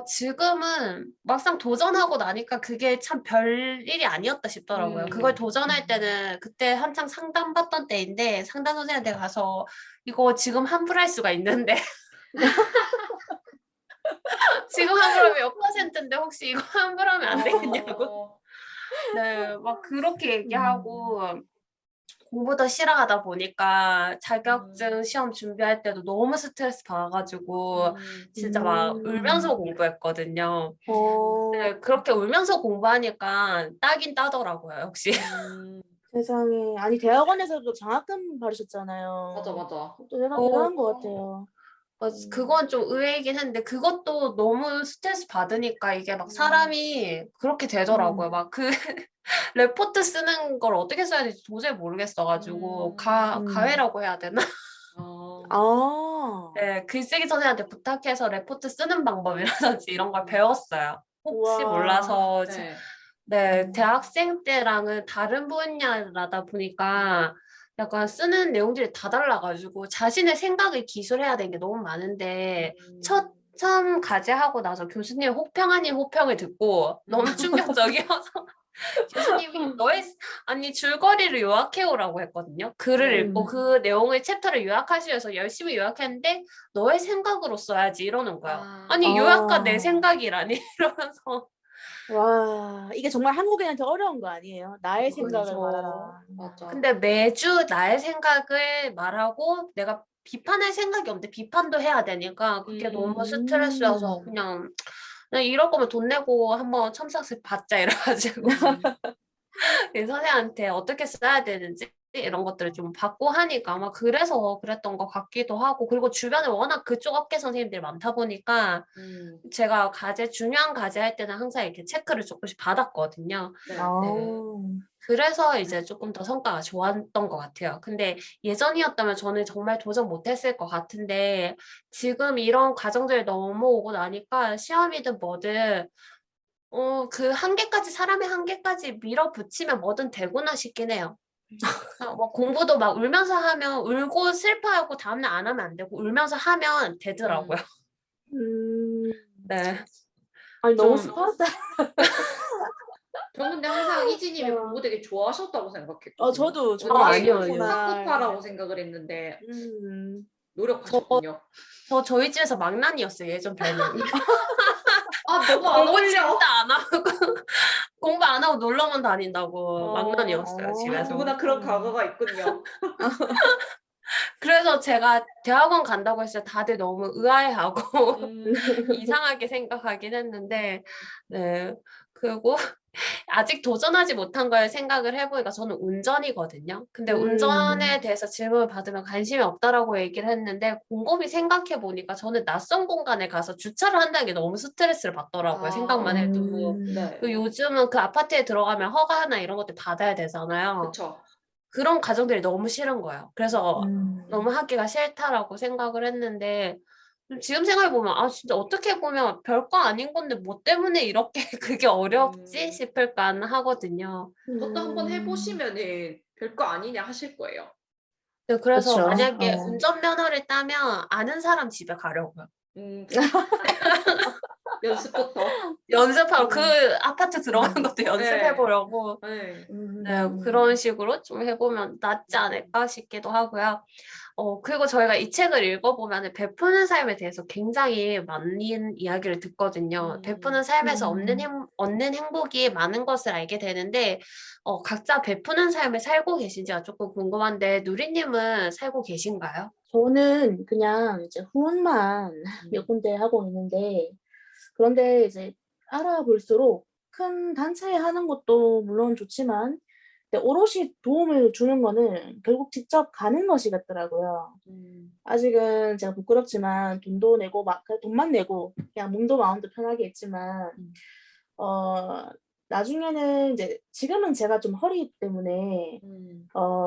S1: 지금은 막상 도전하고 나니까 그게 참 별일이 아니었다 싶더라고요. 그걸 도전할 때는 그때 한창 상담받던 때인데 상담 선생님한테 가서 "이거 지금 환불할 수가 있는데 지금 환불하면 몇 퍼센트인데 혹시 이거 환불하면 안 되겠냐."고
S3: 어.
S1: 네 막 그렇게
S2: 음.
S1: 얘기하고 공부도 싫어하다 보니까
S3: 음.
S1: 자격증 시험 준비할 때도 너무 스트레스 받아 가지고
S3: 음.
S1: 진짜 막
S2: 음.
S1: 울면서 공부했거든요.
S2: 어.
S1: 네 그렇게 울면서 공부하니까 따긴 따더라고요 역시.
S3: 음.
S2: 세상에. 아니 대학원에서도 장학금
S3: 맞아,
S2: 받으셨잖아요.
S3: 맞아.
S2: 그것도 대단한 것
S1: 어
S2: 같아요.
S1: 그건 좀 의외이긴 했는데 그것도 너무 스트레스 받으니까 이게 막
S3: 음.
S1: 사람이 그렇게 되더라고요.
S2: 음.
S1: 막 그 레포트 쓰는 걸 어떻게 써야 될지 도저히 모르겠어 가지고
S2: 음.
S1: 가외라고 해야 되나?
S3: 아.
S2: 아.
S1: 네. 글쓰기 선생님한테 부탁해서 레포트 쓰는 방법이라든지 이런 걸 배웠어요. 혹시
S2: 우와.
S1: 몰라서
S3: 네.
S1: 네.
S2: 음.
S1: 대학생 때랑은 다른 분야라다 보니까 약간 쓰는 내용들이 다 달라 가지고 자신의 생각을 기술해야 되는 게 너무 많은데
S3: 음.
S1: 처음 과제하고 나서 교수님의 혹평 아닌 혹평을 듣고 너무 충격적이어서 교수님이 아니 줄거리를 요약해 오라고 했거든요. 글을
S3: 네.
S1: 읽고
S2: 음.
S1: 그 내용을 챕터를 요약하시면서 열심히 요약했는데 "너의 생각으로 써야지." 이러는 거예요.
S3: 아.
S1: 아니 요약과 내
S2: 아.
S1: 생각이라니 이러면서
S2: 와. 이게 정말 한국인한테 어려운 거 아니에요? 나의 생각을
S1: 그쵸.
S2: 말하라.
S3: 맞아.
S1: 근데 매주 나의 생각을 말하고 내가 비판할 생각이 없는데 비판도 해야 되니까 그게 너무
S3: 음.
S1: 스트레스여서
S2: 음.
S1: 그냥 이럴 거면 돈 내고 한번 첨삭스 받자 이래 가지고
S3: 음.
S1: 그 선생님한테 어떻게 써야 되는지 이런 것들을 좀 받고 하니까 아마 그래서 그랬던 것 같기도 하고 그리고 주변에 워낙 그쪽 업계 선생님들이 많다 보니까 제가 중요한 과제 할 때는 항상 이렇게 체크를 조금씩 받았거든요.
S3: 네.
S2: 아.
S1: 그래서 이제 조금 더 성과가 좋았던 것 같아요. 근데 예전이었다면 저는 정말 도전 못했을 것 같은데 지금 이런 과정들이 넘어오고 나니까 시험이든 뭐든 그 한계까지 사람의 한계까지 밀어붙이면 뭐든 되구나 싶긴 해요. 뭐 공부도 막 울면서 하면 울고 슬퍼하고 다음날 안 하면 안 되고 울면서 하면 되더라고요. 네.
S2: 아니 너무
S1: 좀
S2: 스파르타.
S3: 저는 근데 항상 이지님이
S2: 어.
S3: 공부 되게 좋아하셨다고 생각했거든요.
S2: 저도
S1: 아니요,
S3: 되게
S1: 아니요.
S3: 쌍꺼파라고 생각을 했는데 노력하셨군요.
S1: 저희 집에서 망난이었어요, 예전 별명이.
S3: 아 너무 안
S1: 공부
S3: 어울려.
S1: 진짜 안 하고 공부 안 하고 놀러만 다닌다고 망난이었어요, 집에서.
S3: 누구나 그런 과거가 있군요.
S1: 그래서 제가 대학원 간다고 했을 때 다들 너무 의아해하고 이상하게 생각하긴 했는데 네. 그리고 아직 도전하지 못한 걸 생각을 해 보니까 저는 운전이거든요. 근데 운전에 대해서 질문을 받으면 관심이 없다라고 얘기를 했는데 곰곰이 생각해 보니까 저는 낯선 공간에 가서 주차를 한다는 게 너무 스트레스를 받더라고요, 생각만 해도.
S3: 네.
S1: 그 요즘은 그 아파트에 들어가면 허가나 이런 것들 받아야 되잖아요.
S3: 그쵸.
S1: 그런 과정들이 너무 싫은 거예요. 그래서 너무 하기가 싫다라고 생각을 했는데 지금 생각해 보면 아 진짜 어떻게 보면 별거 아닌 건데 뭐 때문에 이렇게 그게 어렵지 싶을까 하거든요.
S3: 그것도 한번 해보시면은 별거 아니냐 하실 거예요.
S1: 네, 그래서
S2: 그쵸.
S1: 만약에 운전면허를 따면 아는 사람 집에 가려고요.
S3: 연습부터.
S1: 연습하고 그 아파트 들어가는 것도 연습해
S3: 네.
S1: 보려고
S3: 네.
S1: 네, 그런 식으로 좀 해보면 낫지 않을까 싶기도 하고요. 그리고 저희가 이 책을 읽어보면 베푸는 삶에 대해서 굉장히 많은 이야기를 듣거든요. 베푸는 삶에서 얻는 행복이 많은 것을 알게 되는데, 각자 베푸는 삶을 살고 계신지가 조금 궁금한데, 누리님은 살고 계신가요?
S2: 저는 그냥 이제 후원만 몇 군데 하고 있는데 그런데 이제 알아볼수록 큰 단체에 하는 것도 물론 좋지만 근데 오롯이 도움을 주는 거는 결국 직접 가는 것이겠더라고요. 아직은 제가 부끄럽지만 돈도 내고 막 그냥 돈만 내고 그냥 몸도 마음도 편하게 했지만 어 나중에는 이제 지금은 제가 좀 허리 때문에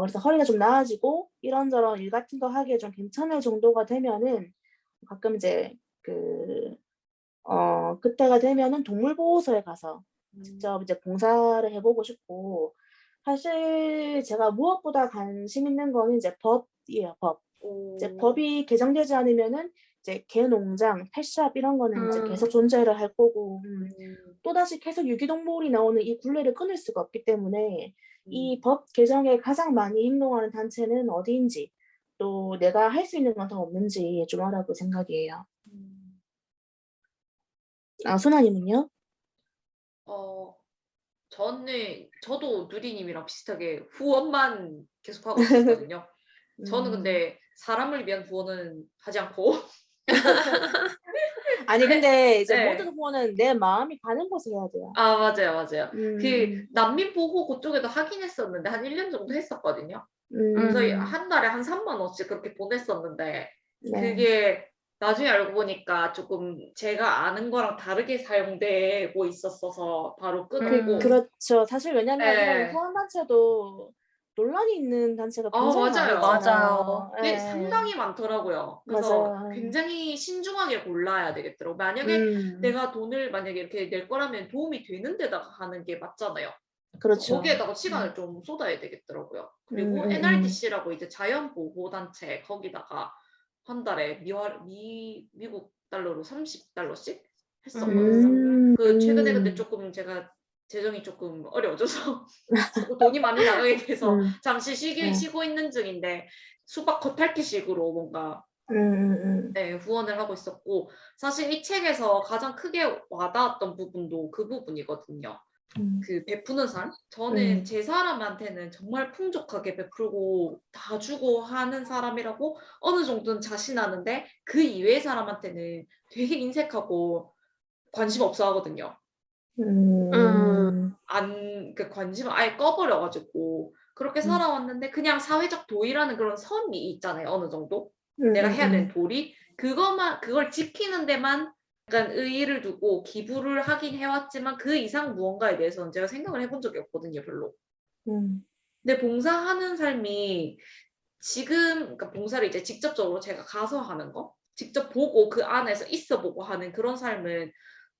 S2: 그래서 허리가 좀 나아지고 이런저런 일 같은 거 하기에 좀 괜찮을 정도가 되면은 가끔 이제 그 그때가 되면은 동물보호소에 가서 직접 이제 봉사를 해 보고 싶고 사실 제가 무엇보다 관심 있는 거는 이제 법이에요, 법. 이제 법이 개정되지 않으면은 이제 개농장, 펫샵 이런 거는 이제 계속 존재를 할 거고 또다시 계속 유기동물이 나오는 이 굴레를 끊을 수가 없기 때문에 이 법 개정에 가장 많이 행동하는 단체는 어디인지 또 내가 할 수 있는 건 더 없는지 좀 알아볼 생각이에요. 소나님은요?
S3: 저도 누리님이랑 비슷하게 후원만 계속하고 있었거든요. 저는 근데 사람을 위한 후원은 하지 않고
S2: 아니 근데 이제
S3: 네.
S2: 모든 후원은 내 마음이 가는 곳에 해야 돼요.
S3: 맞아요. 그 난민 보호 그쪽에도 하긴 했었는데 한 1년 정도 했었거든요. 그래서 한 달에 한 3만 원씩 그렇게 보냈었는데
S2: 네.
S3: 그게 나중에 알고 보니까 조금 제가 아는 거랑 다르게 사용되고 있었어서 바로 끊었고
S2: 그렇죠. 사실 왜냐면 이런
S3: 네.
S2: 후원 단체도 논란이 있는 단체가 굉장히
S3: 맞아요.
S1: 맞아요.
S3: 그게
S2: 예.
S3: 상당히 많더라고요. 그래서
S2: 맞아요.
S3: 굉장히 신중하게 골라야 되겠더라고요. 만약에 내가 돈을 만약에 이렇게 낼 거라면 도움이 되는 데다가 하는 게 맞잖아요. 그래서
S2: 그렇죠.
S3: 거기에다가 시간을 좀 쏟아야 되겠더라고요. 그리고 NRDC라고 이제 자연보호단체 거기다가 한 달에 미국 달러로 $30씩 했었거든요. 그 최근에 근데 조금 제가 재정이 조금 어려워져서 돈이 많이 나가게 돼서 잠시 쉬고 있는 중인데 수박 겉핥기식으로 뭔가 네, 후원을 하고 있었고 사실 이 책에서 가장 크게 와닿았던 부분도 그 부분이거든요. 그 베푸는 삶? 저는 제 사람한테는 정말 풍족하게 베풀고 다 주고 하는 사람이라고 어느 정도는 자신하는데 그 이외의 사람한테는 되게 인색하고 관심 없어 하거든요. 그 관심을 아예 꺼버려가지고 그렇게 살아왔는데 그냥 사회적 도의라는 그런 선이 있잖아요. 어느 정도.
S2: 음,
S3: 내가 해야 되는
S2: 음,
S3: 도리. 그걸 지키는 데만 약간 의의를 두고 기부를 하긴 해왔지만 그 이상 무언가에 대해서는 제가 생각을 해본 적이 없거든요. 별로.
S2: 음,
S3: 근데 봉사하는 삶이 지금 그러니까 봉사를 이제 직접적으로 제가 가서 하는 거, 직접 보고 그 안에서 있어 보고 하는 그런 삶은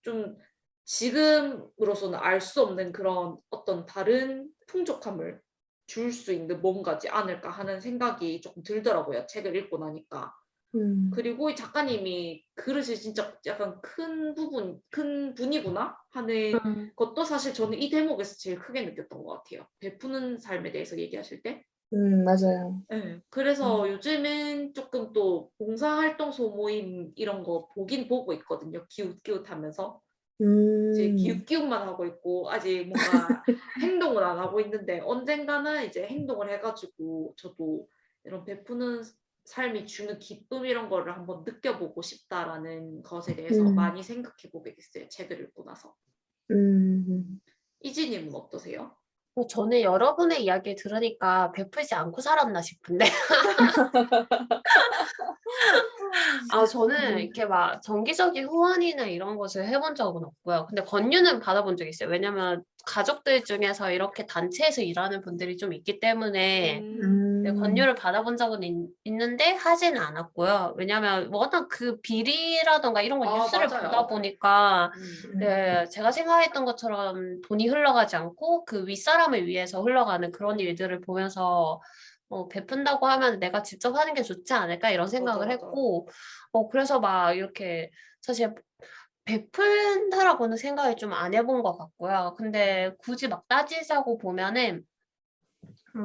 S3: 좀 지금으로서는 알 수 없는 그런 어떤 다른 풍족함을 줄 수 있는 뭔가지 않을까 하는 생각이 조금 들더라고요. 책을 읽고 나니까. 그리고 이 작가님이 그릇이 진짜 약간 큰 분이구나 하는
S1: 음,
S3: 것도 사실 저는 이 대목에서 제일 크게 느꼈던 것 같아요. 베푸는 삶에 대해서 얘기하실 때.
S2: 맞아요.
S3: 네. 그래서
S2: 음,
S3: 요즘은 조금 또 봉사활동 소모임 이런 거 보긴 보고 있거든요. 기웃기웃하면서. 이제
S2: 음,
S3: 기웃기웃만 하고 있고 아직 뭔가 행동을 안 하고 있는데 언젠가는 이제 행동을 해가지고 저도 이런 베푸는 삶이 주는 기쁨 이런 거를 한번 느껴보고 싶다라는 것에 대해서
S2: 음,
S3: 많이 생각해 보게 됐어요. 책을 읽고 나서.
S2: 음.
S3: 이지님은 어떠세요?
S1: 저는 여러분의 이야기 들으니까 베풀지 않고 살았나 싶은데. 저는
S2: 음,
S1: 이렇게 막 정기적인 후원이나 이런 것을 해본 적은 없고요. 근데 권유는 받아본 적이 있어요. 왜냐면 가족들 중에서 이렇게 단체에서 일하는 분들이 좀 있기 때문에 네,
S2: 음,
S1: 권유를 받아본 적은 있는데 하지는 않았고요. 왜냐면 워낙 그 비리라던가 이런 거
S3: 아,
S1: 뉴스를 보다
S3: 맞아요.
S1: 보니까
S2: 음,
S1: 네, 제가 생각했던 것처럼 돈이 흘러가지 않고 그 윗사람을 위해서 흘러가는 그런 일들을 보면서 베푼다고 하면 내가 직접 하는 게 좋지 않을까 이런
S3: 맞아,
S1: 생각을
S3: 맞아.
S1: 했고 그래서 막 이렇게 사실 베푼다라고는 생각을 좀 안 해본 것 같고요. 근데 굳이 막 따지자고 보면은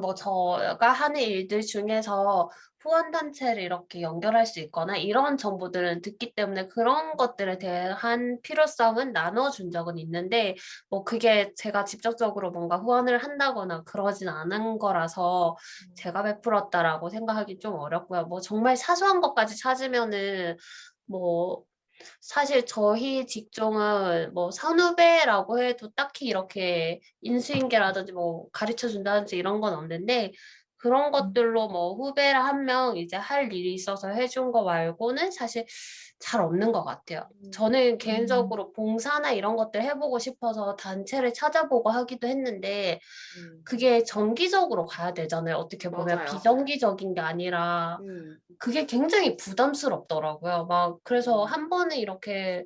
S1: 뭐 제가 하는 일들 중에서 후원단체를 이렇게 연결할 수 있거나 이런 정보들은 듣기 때문에 그런 것들에 대한 필요성은 나눠준 적은 있는데 뭐 그게 제가 직접적으로 뭔가 후원을 한다거나 그러진 않은 거라서 제가 베풀었다라고 생각하기 좀 어렵고요. 뭐 정말 사소한 것까지 찾으면은 뭐 사실 저희 직종은 뭐 선후배라고 해도 딱히 이렇게 인수인계라든지 뭐 가르쳐 준다든지 이런 건 없는데 그런 것들로 뭐 후배를 한 명 이제 할 일이 있어서 해준 거 말고는 사실 잘 없는 것 같아요. 저는
S2: 음,
S1: 개인적으로 봉사나 이런 것들 해보고 싶어서 단체를 찾아보고 하기도 했는데
S3: 음,
S1: 그게 정기적으로 가야 되잖아요. 어떻게 보면
S3: 맞아요.
S1: 비정기적인 게 아니라
S3: 음,
S1: 그게 굉장히 부담스럽더라고요. 막 그래서
S3: 음,
S1: 한 번에 이렇게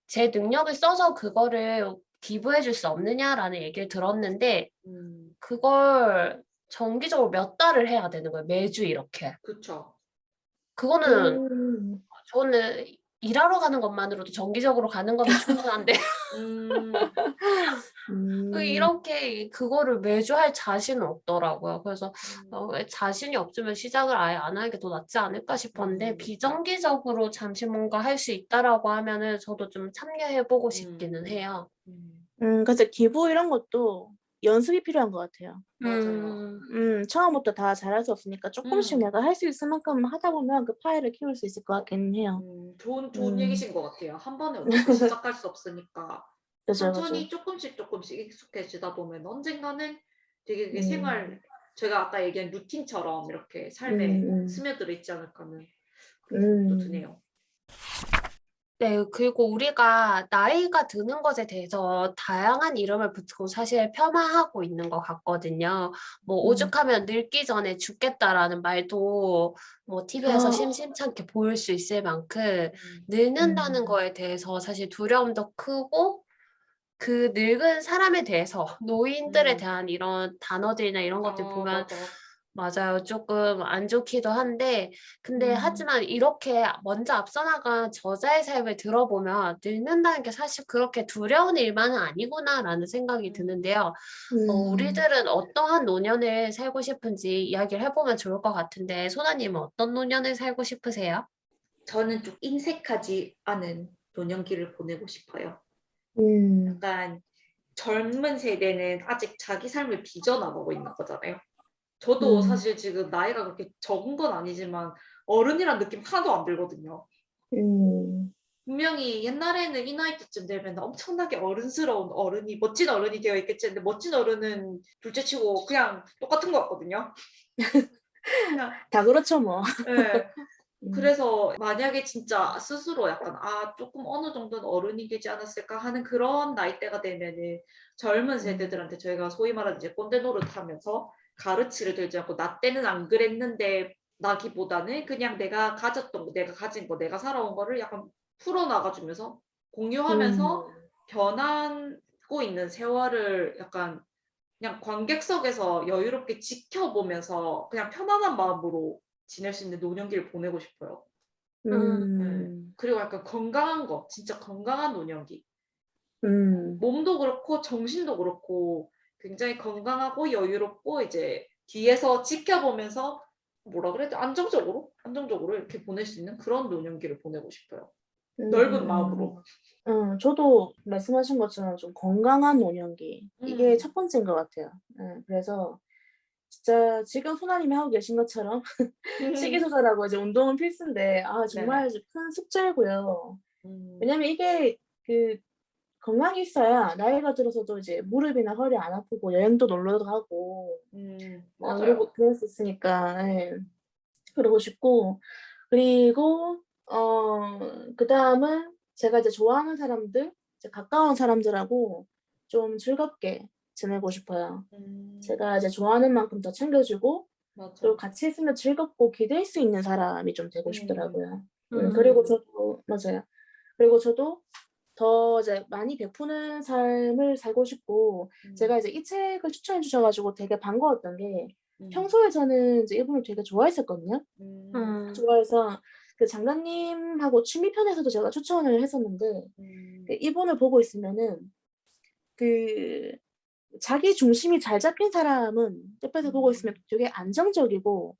S1: 제 능력을 써서 그거를 기부해 줄 수 없느냐라는 얘기를 들었는데
S3: 음,
S1: 그걸 정기적으로 몇 달을 해야 되는 거예요. 매주 이렇게.
S3: 그쵸.
S1: 그거는
S2: 음,
S1: 저는 일하러 가는 것만으로도 정기적으로 가는 거면 충분한데
S3: 음,
S2: 음,
S1: 이렇게 그거를 매주 할 자신은 없더라고요. 그래서
S3: 음,
S1: 자신이 없으면 시작을 아예 안 하는 게 더 낫지 않을까 싶었는데
S3: 음,
S1: 비정기적으로 잠시 뭔가 할 수 있다라고 하면은 저도 좀 참여해보고
S3: 음,
S1: 싶기는 해요.
S2: 그래서 기부 이런 것도 연습이 필요한 것 같아요.
S3: 맞아요.
S1: 음,
S2: 처음부터 다 잘할 수 없으니까 조금씩
S3: 음,
S2: 내가 할 수 있을 만큼 하다 보면 그 파일을 키울 수 있을 것 같기는 해요.
S3: 좋은
S2: 음,
S3: 얘기신 것 같아요. 한 번에 어차피 시작할 수 없으니까
S2: 그죠, 그죠.
S3: 천천히 조금씩 익숙해지다 보면 언젠가는 되게 그게
S2: 음,
S3: 제가 아까 얘기한 루틴처럼 이렇게 삶에
S2: 음,
S3: 스며들어 있지 않을까는 그런 생각도
S2: 음,
S3: 드네요.
S1: 네, 그리고 우리가 나이가 드는 것에 대해서 다양한 이름을 붙이고 사실 폄하하고 있는 것 같거든요. 뭐
S2: 음,
S1: 오죽하면 늙기 전에 죽겠다라는 말도 뭐 TV에서 심심찮게 보일 수 있을 만큼
S3: 음,
S1: 늙는다는
S2: 음,
S1: 거에 대해서 사실 두려움도 크고 그 늙은 사람에 대해서 노인들에
S3: 음,
S1: 대한 이런 단어들이나 이런 것들 보면
S3: 맞아.
S1: 맞아요. 조금 안 좋기도 한데, 근데
S2: 음,
S1: 하지만 이렇게 먼저 앞서 나간 저자의 삶을 들어보면 늙는다는 게 사실 그렇게 두려운 일만은 아니구나라는 생각이
S3: 음,
S1: 드는데요.
S2: 음.
S1: 우리들은 어떠한 노년을 살고 싶은지 이야기를 해보면 좋을 것 같은데, 소나님은 어떤 노년을 살고 싶으세요?
S3: 저는 좀 인색하지 않은 노년기를 보내고 싶어요.
S2: 음,
S3: 약간 젊은 세대는 아직 자기 삶을 빚어나가고 있는 거잖아요. 저도
S2: 음,
S3: 사실 지금 나이가 그렇게 적은 건 아니지만 어른이란 느낌 하나도 안 들거든요.
S2: 음,
S3: 분명히 옛날에는 이 나이 때쯤 되면 엄청나게 어른스러운 어른이 멋진 어른이 되어 있겠지. 근데 멋진 어른은 둘째치고 그냥 똑같은 것 같거든요. 그냥
S2: 다 그렇죠 뭐.
S3: 예.
S2: 음.
S3: 그래서 만약에 진짜 스스로 약간 조금 어느 정도는 어른이 되지 않았을까 하는 그런 나이대가 되면은 젊은 세대들한테 저희가 소위 말하는 이제 꼰대 노릇하면서 가르치를 들지 않고 나 때는 안 그랬는데 나기보다는 그냥 내가 가졌던 거, 내가 가진 거, 내가 살아온 거를 약간 풀어나가주면서 공유하면서
S2: 음.
S3: 변하고 있는 세월을 약간 그냥 관객석에서 여유롭게 지켜보면서 그냥 편안한 마음으로 지낼 수 있는 노년기를 보내고 싶어요. 네.
S2: 음.
S3: 그리고 약간 건강한 거, 진짜 건강한 노년기.
S2: 음.
S3: 몸도 그렇고 정신도 그렇고 굉장히 건강하고 여유롭고 이제 뒤에서 지켜보면서 뭐라 그래야 돼? 안정적으로 이렇게 보낼 수 있는 그런 노년기를 보내고 싶어요. 넓은 마음으로.
S2: 저도 말씀하신 것처럼 좀 건강한 노년기 이게
S3: 음.
S2: 첫 번째인 것 같아요. 그래서 진짜 지금 소나님이 하고 계신 것처럼 식이 조절하고 이제 운동은 필수인데
S3: 네네.
S2: 정말 큰 숙제고요.
S3: 음.
S2: 왜냐면 이게 그 건강이 있어야 나이가 들어서도 이제 무릎이나 허리 안 아프고 여행도 놀러도 가고
S3: 맞아요.
S2: 그러고 그럴 수 있으니까 그러고 싶고 그리고 그다음은 제가 이제 좋아하는 사람들, 이제 가까운 사람들하고 좀 즐겁게 지내고 싶어요.
S3: 음.
S2: 제가 이제 좋아하는 만큼 더 챙겨주고 또
S3: 맞아.
S2: 같이 있으면 즐겁고 기댈 수 있는 사람이 좀 되고
S3: 음.
S2: 싶더라고요. 그리고
S1: 음.
S2: 저도 맞아요. 그리고 저도 더 이제 많이 베푸는 삶을 살고 싶고
S3: 음.
S2: 제가 이제 이 책을 추천해 주셔 가지고 되게 반가웠던 게
S3: 음.
S2: 평소에 저는 이제 이분을 되게 좋아했었거든요.
S3: 음.
S1: 음.
S2: 좋아해서 그 장관님하고 취미 편에서도 제가 추천을 했었는데
S3: 음.
S2: 이분을 보고 있으면은 그 자기 중심이 잘 잡힌 사람은 옆에서 보고 있으면 되게 안정적이고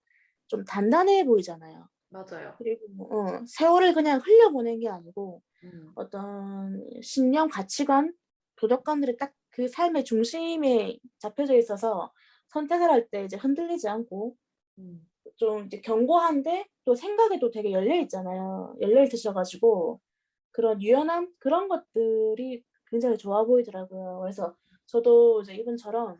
S2: 좀 단단해 보이잖아요.
S3: 맞아요.
S2: 그리고 세월을 그냥 흘려보낸 게 아니고
S3: 음.
S2: 어떤 신념, 가치관, 도덕관들이 딱 그 삶의 중심에 잡혀져 있어서 선택을 할 때 이제 흔들리지 않고
S3: 음.
S2: 좀 이제 견고한데 또 생각이 또 되게 열려 있잖아요. 열려 있으셔 가지고 그런 유연함 그런 것들이 굉장히 좋아 보이더라고요. 그래서 저도 이제 이분처럼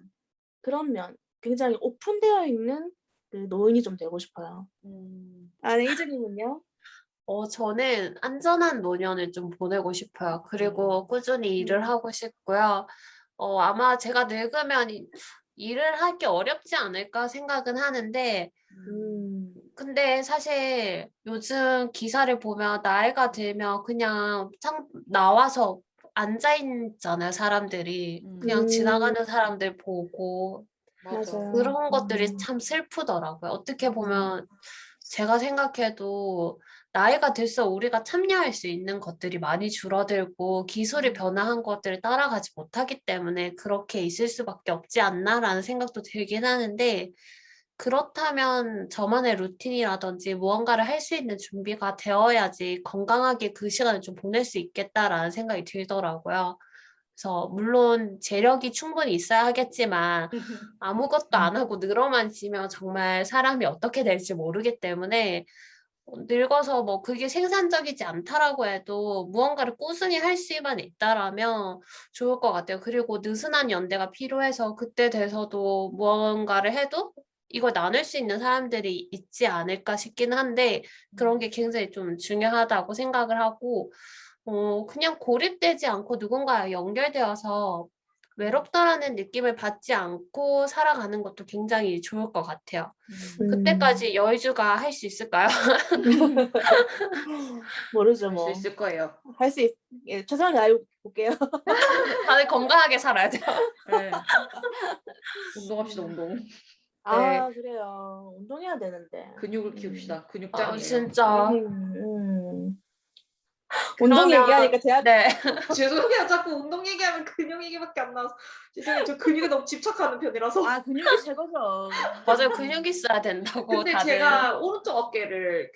S2: 그런 면 굉장히 오픈되어 있는 그 노인이 좀 되고 싶어요.
S3: 음.
S2: 네. 이즈님은요?
S1: 저는 안전한 노년을 좀 보내고 싶어요. 그리고 꾸준히 일을 하고 싶고요. 아마 제가 늙으면 일을 하기 어렵지 않을까 생각은 하는데,
S2: 음.
S1: 근데 사실 요즘 기사를 보면 나이가 들면 그냥 나와서 앉아 있잖아요, 사람들이. 그냥
S2: 음.
S1: 지나가는 사람들 보고.
S3: 맞아.
S2: 맞아요.
S1: 그런 것들이 참 슬프더라고요. 어떻게 보면 제가 생각해도 나이가 들수록 우리가 참여할 수 있는 것들이 많이 줄어들고 기술이 변화한 것들을 따라가지 못하기 때문에 그렇게 있을 수밖에 없지 않나라는 생각도 들긴 하는데 그렇다면 저만의 루틴이라든지 무언가를 할 수 있는 준비가 되어야지 건강하게 그 시간을 좀 보낼 수 있겠다라는 생각이 들더라고요. 그래서 물론 재력이 충분히 있어야 하겠지만 아무것도 안 하고 늘어만 지면 정말 사람이 어떻게 될지 모르기 때문에 늙어서 뭐 그게 생산적이지 않다라고 해도 무언가를 꾸준히 할 수만 있다라면 좋을 것 같아요. 그리고 느슨한 연대가 필요해서 그때 돼서도 무언가를 해도 이걸 나눌 수 있는 사람들이 있지 않을까 싶긴 한데 그런 게 굉장히 좀 중요하다고 생각을 하고 그냥 고립되지 않고 누군가와 연결되어서 외롭다라는 느낌을 받지 않고 살아가는 것도 굉장히 좋을 것 같아요.
S2: 음.
S1: 그때까지 여의주가 할 수 있을까요?
S2: 모르죠
S3: 할 수
S2: 뭐.
S3: 있을 거예요.
S2: 할 수 있 최선을 다해 볼게요.
S1: 다들 건강하게 살아야죠.
S3: 네. 운동합시다,
S2: 음.
S3: 운동.
S1: 네.
S2: 그래요. 운동해야 되는데.
S3: 근육을
S2: 음.
S3: 키웁시다. 근육장이에요.
S1: 진짜.
S2: 음. 운동
S1: 그러면,
S2: 얘기하니까 대학
S1: 네.
S3: 죄송해요. 자꾸 운동 얘기하면 근육 얘기밖에 안 나와서. 죄송해요. 저 근육에 너무 집착하는 편이라서.
S2: 근육이 최고죠.
S1: 맞아요. 근육 있어야 된다고
S3: 근데
S1: 다들.
S3: 제가 오른쪽 어깨를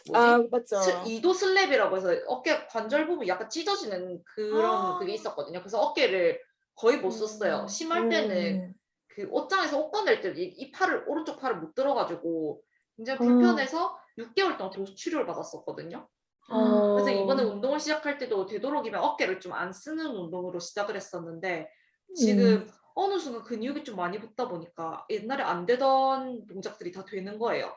S3: 뭐지?
S2: 맞죠.
S3: 이도 슬랩이라고 해서 어깨 관절 부분이 약간 찢어지는 그런 그게 있었거든요. 그래서 어깨를 거의 못 썼어요. 심할 때는
S2: 음.
S3: 그 옷장에서 옷 꺼낼 때 이 팔을 오른쪽 팔을 못 들어가지고 굉장히
S2: 아.
S3: 불편해서 6개월 동안 도수 치료를 받았었거든요. 그래서 이번에
S2: 어,
S3: 운동을 시작할 때도 되도록이면 어깨를 좀 안 쓰는 운동으로 시작을 했었는데
S2: 음,
S3: 지금 어느 순간 근육이 좀 많이 붙다 보니까 옛날에 안 되던 동작들이 다 되는 거예요.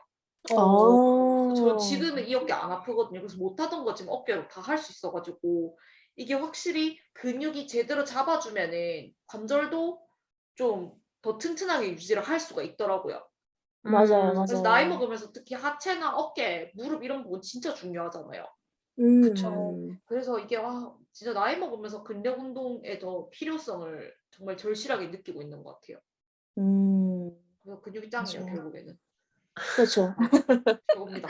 S1: 어,
S3: 저
S2: 어,
S3: 지금은 이 어깨 안 아프거든요. 그래서 못하던 거 지금 어깨로 다 할 수 있어가지고 이게 확실히 근육이 제대로 잡아주면은 관절도 좀 더 튼튼하게 유지를 할 수가 있더라고요.
S2: 맞아요,
S3: 그래서 나이
S2: 맞아요.
S3: 먹으면서 특히 하체나 어깨, 무릎 이런 부분 진짜 중요하잖아요.
S1: 그쵸.
S2: 음,
S3: 그래서 이게 진짜 나이 먹으면서 근력 운동의 더 필요성을 정말 절실하게 느끼고 있는 것 같아요.
S2: 음,
S3: 그래서 근육이 짱이에요,
S2: 맞아요.
S3: 결국에는.
S2: 그렇죠.
S3: 최고입니다.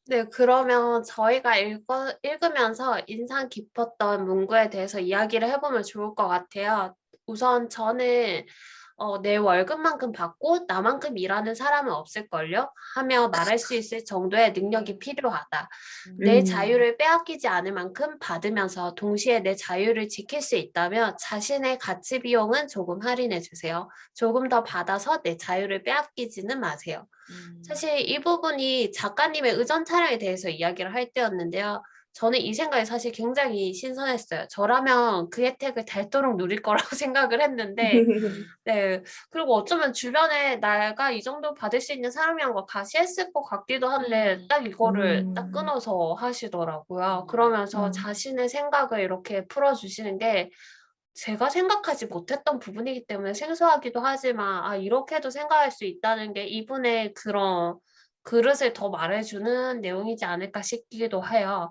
S1: 네, 그러면 저희가 읽으면서 인상 깊었던 문구에 대해서 이야기를 해보면 좋을 것 같아요. 우선 저는 내 월급만큼 받고 나만큼 일하는 사람은 없을걸요? 하며 말할 수 있을 정도의 능력이 필요하다. 내
S2: 음,
S1: 자유를 빼앗기지 않을 만큼 받으면서 동시에 내 자유를 지킬 수 있다면 자신의 가치 비용은 조금 할인해 주세요. 조금 더 받아서 내 자유를 빼앗기지는 마세요.
S3: 음,
S1: 사실 이 부분이 작가님의 의전 촬영에 대해서 이야기를 할 때였는데요. 저는 이 생각이 사실 굉장히 신선했어요. 저라면 그 혜택을 닳도록 누릴 거라고 생각을 했는데, 네. 그리고 어쩌면 주변에 내가 이 정도 받을 수 있는 사람이란 걸 가시했을 것 같기도 한데,
S3: 음,
S1: 딱 이거를 딱
S2: 음,
S1: 끊어서 하시더라고요.
S3: 음,
S1: 그러면서
S2: 음,
S1: 자신의 생각을 이렇게 풀어주시는 게 제가 생각하지 못했던 부분이기 때문에 생소하기도 하지만, 이렇게도 생각할 수 있다는 게 이분의 그런 그릇을 더 말해주는 내용이지 않을까 싶기도 해요.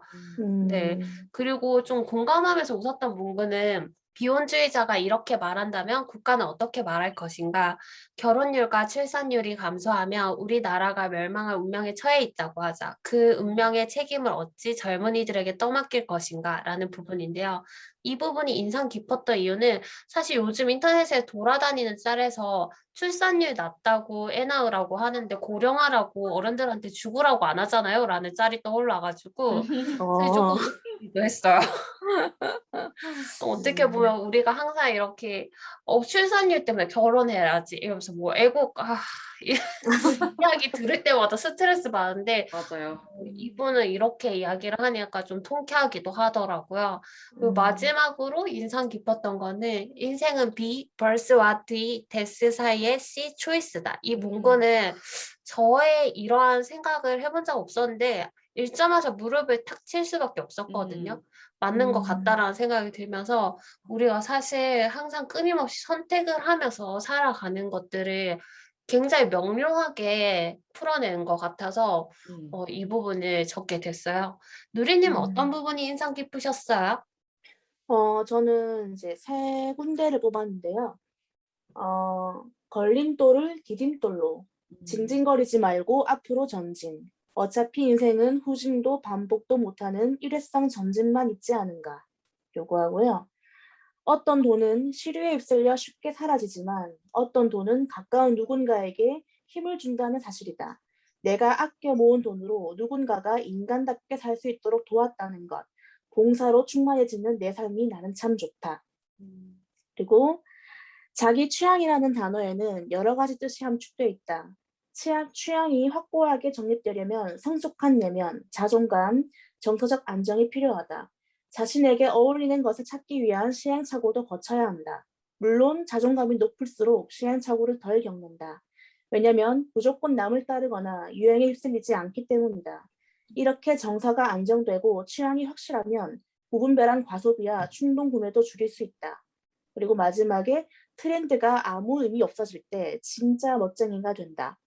S1: 네.
S2: 음,
S1: 그리고 좀 공감하면서 웃었던 문구는 비혼주의자가 이렇게 말한다면 국가는 어떻게 말할 것인가? 결혼율과 출산율이 감소하며 우리나라가 멸망할 운명에 처해 있다고 하자. 그 운명의 책임을 어찌 젊은이들에게 떠맡길 것인가? 라는 부분인데요. 이 부분이 인상 깊었던 이유는 사실 요즘 인터넷에 돌아다니는 짤에서 출산율 낮다고 애 낳으라고 하는데 고령화라고 어른들한테 죽으라고 안 하잖아요. 라는 짤이 떠올라가지고 사실
S2: 어,
S1: 조금 웃기도 했어요. 어떻게
S2: 음,
S1: 보면 우리가 항상 이렇게 출산율 때문에 결혼해야지 이러면서 뭐 애국 이 이야기 들을 때마다 스트레스 받는데
S3: 맞아요.
S1: 이분은 이렇게 이야기를 하니까 좀 통쾌하기도 하더라고요. 그리고
S2: 음,
S1: 마지막으로 인상 깊었던 거는 인생은 B, birth와 D, death 사이의 C choice다. 이
S3: 음,
S1: 문구는 저의 이러한 생각을 해본 적 없었는데 읽자마자 무릎을 탁 칠 수밖에 없었거든요.
S3: 음,
S1: 맞는 것
S2: 음,
S1: 같다라는 생각이 들면서 우리가 사실 항상 끊임없이 선택을 하면서 살아가는 것들을 굉장히 명료하게 풀어내는 것 같아서
S3: 음.
S1: 이 부분을 적게 됐어요. 누리님 어떤
S2: 음.
S1: 부분이 인상 깊으셨어요?
S2: 저는 이제 세 군데를 뽑았는데요. 걸림돌을 디딤돌로.
S3: 음,
S2: 징징거리지 말고 앞으로 전진. 어차피 인생은 후진도 반복도 못하는 일회성 전진만 있지 않은가. 요거 하고요. 어떤 돈은 시류에 휩쓸려 쉽게 사라지지만 어떤 돈은 가까운 누군가에게 힘을 준다는 사실이다. 내가 아껴 모은 돈으로 누군가가 인간답게 살 수 있도록 도왔다는 것. 봉사로 충만해지는 내 삶이 나는 참 좋다.
S3: 음,
S2: 그리고 자기 취향이라는 단어에는 여러 가지 뜻이 함축되어 있다. 취향이 확고하게 정립되려면 성숙한 내면, 자존감, 정서적 안정이 필요하다. 자신에게 어울리는 것을 찾기 위한 시행착오도 거쳐야 한다. 물론 자존감이 높을수록 시행착오를 덜 겪는다. 왜냐면 무조건 남을 따르거나 유행에 휩쓸리지 않기 때문이다. 이렇게 정서가 안정되고 취향이 확실하면 무분별한 과소비와 충동 구매도 줄일 수 있다. 그리고 마지막에 트렌드가 아무 의미 없어질 때 진짜 멋쟁이가 된다.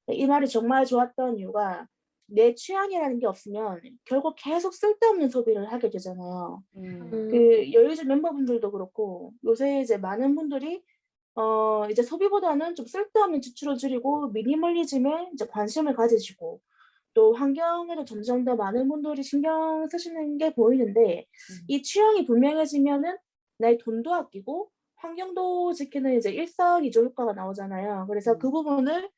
S2: 이 말이 정말 좋았던 이유가 내 취향이라는 게 없으면 결국 계속 쓸데없는 소비를 하게 되잖아요.
S3: 음,
S1: 음,
S2: 그 여유주 멤버분들도 그렇고 요새 이제 많은 분들이 이제 소비보다는 좀 쓸데없는 지출을 줄이고 미니멀리즘에 이제 관심을 가지시고 또 환경에도 점점 더 많은 분들이 신경 쓰시는 게 보이는데
S3: 음,
S2: 이 취향이 분명해지면은 나의 돈도 아끼고 환경도 지키는 이제 일석이조 효과가 나오잖아요. 그래서
S3: 음,
S2: 그 부분을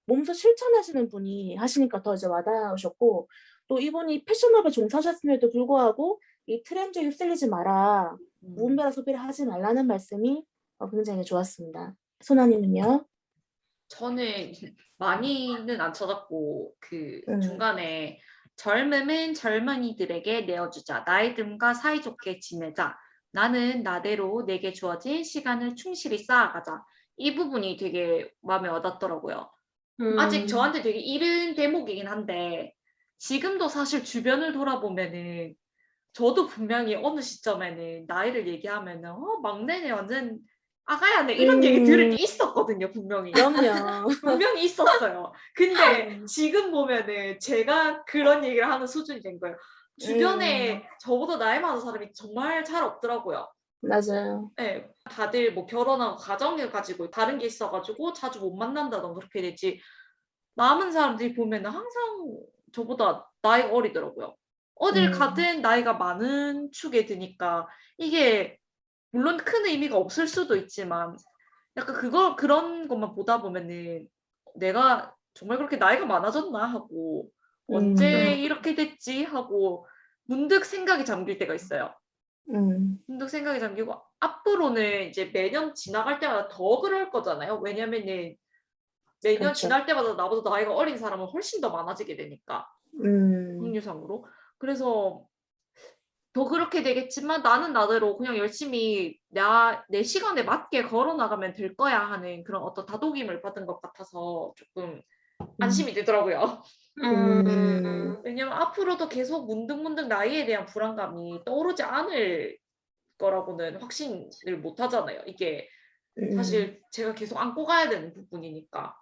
S2: 몸소 실천하시는 분이 하시니까 더 이제 와닿으셨고 또 이분이 패션업에 종사하셨음에도 불구하고 이 트렌드에 휩쓸리지 마라.
S3: 음.
S2: 무분별한 소비를 하지 말라는 말씀이 굉장히 좋았습니다. 소나님은요?
S3: 저는 많이는 안 찾았고 그
S2: 음,
S3: 중간에 젊음은 젊은이들에게 내어주자. 나이 듦과 사이좋게 지내자. 나는 나대로 내게 주어진 시간을 충실히 쌓아가자. 이 부분이 되게 마음에 와닿더라고요. 아직 저한테 되게 이른 대목이긴 한데 지금도 사실 주변을 돌아보면은 저도 분명히 어느 시점에는 나이를 얘기하면은 막내네 완전 아가야네 이런 얘기 들을 때 있었거든요, 분명히.
S2: 그럼요.
S3: 분명히 있었어요. 근데 지금 보면은 제가 그런 얘기를 하는 수준이 된 거예요. 주변에 저보다 나이 많은 사람이 정말 잘 없더라고요.
S2: 맞아요.
S3: 네, 다들 뭐 결혼하고 가정을 가지고 다른 게 있어가지고 자주 못 만난다던가 그렇게 되지. 남은 사람들이 보면은 항상 저보다 나이가 어리더라고요. 어딜 가든 나이가 많은 축에 드니까 이게 물론 큰 의미가 없을 수도 있지만 약간 그런 것만 보다 보면은 내가 정말 그렇게 나이가 많아졌나 하고 언제 이렇게 됐지 하고 문득 생각이 잠길 때가 있어요. 문득 생각이 잠기고 앞으로는 이제 매년 지나갈 때마다 더 그럴 거잖아요. 왜냐면은 매년
S2: 그렇죠.
S3: 지날 때마다 나보다 나이가 어린 사람은 훨씬 더 많아지게 되니까 확률상으로. 그래서 더 그렇게 되겠지만 나는 나대로 그냥 열심히 내 시간에 맞게 걸어 나가면 될 거야 하는 그런 어떤 다독임을 받은 것 같아서 조금 안심이 되더라고요. 왜냐면 앞으로도 계속 문득문득 나이에 대한 불안감이 떠오르지 않을 거라고는 확신을 못 하잖아요. 이게 사실 제가 계속 안고 가야 되는 부분이니까.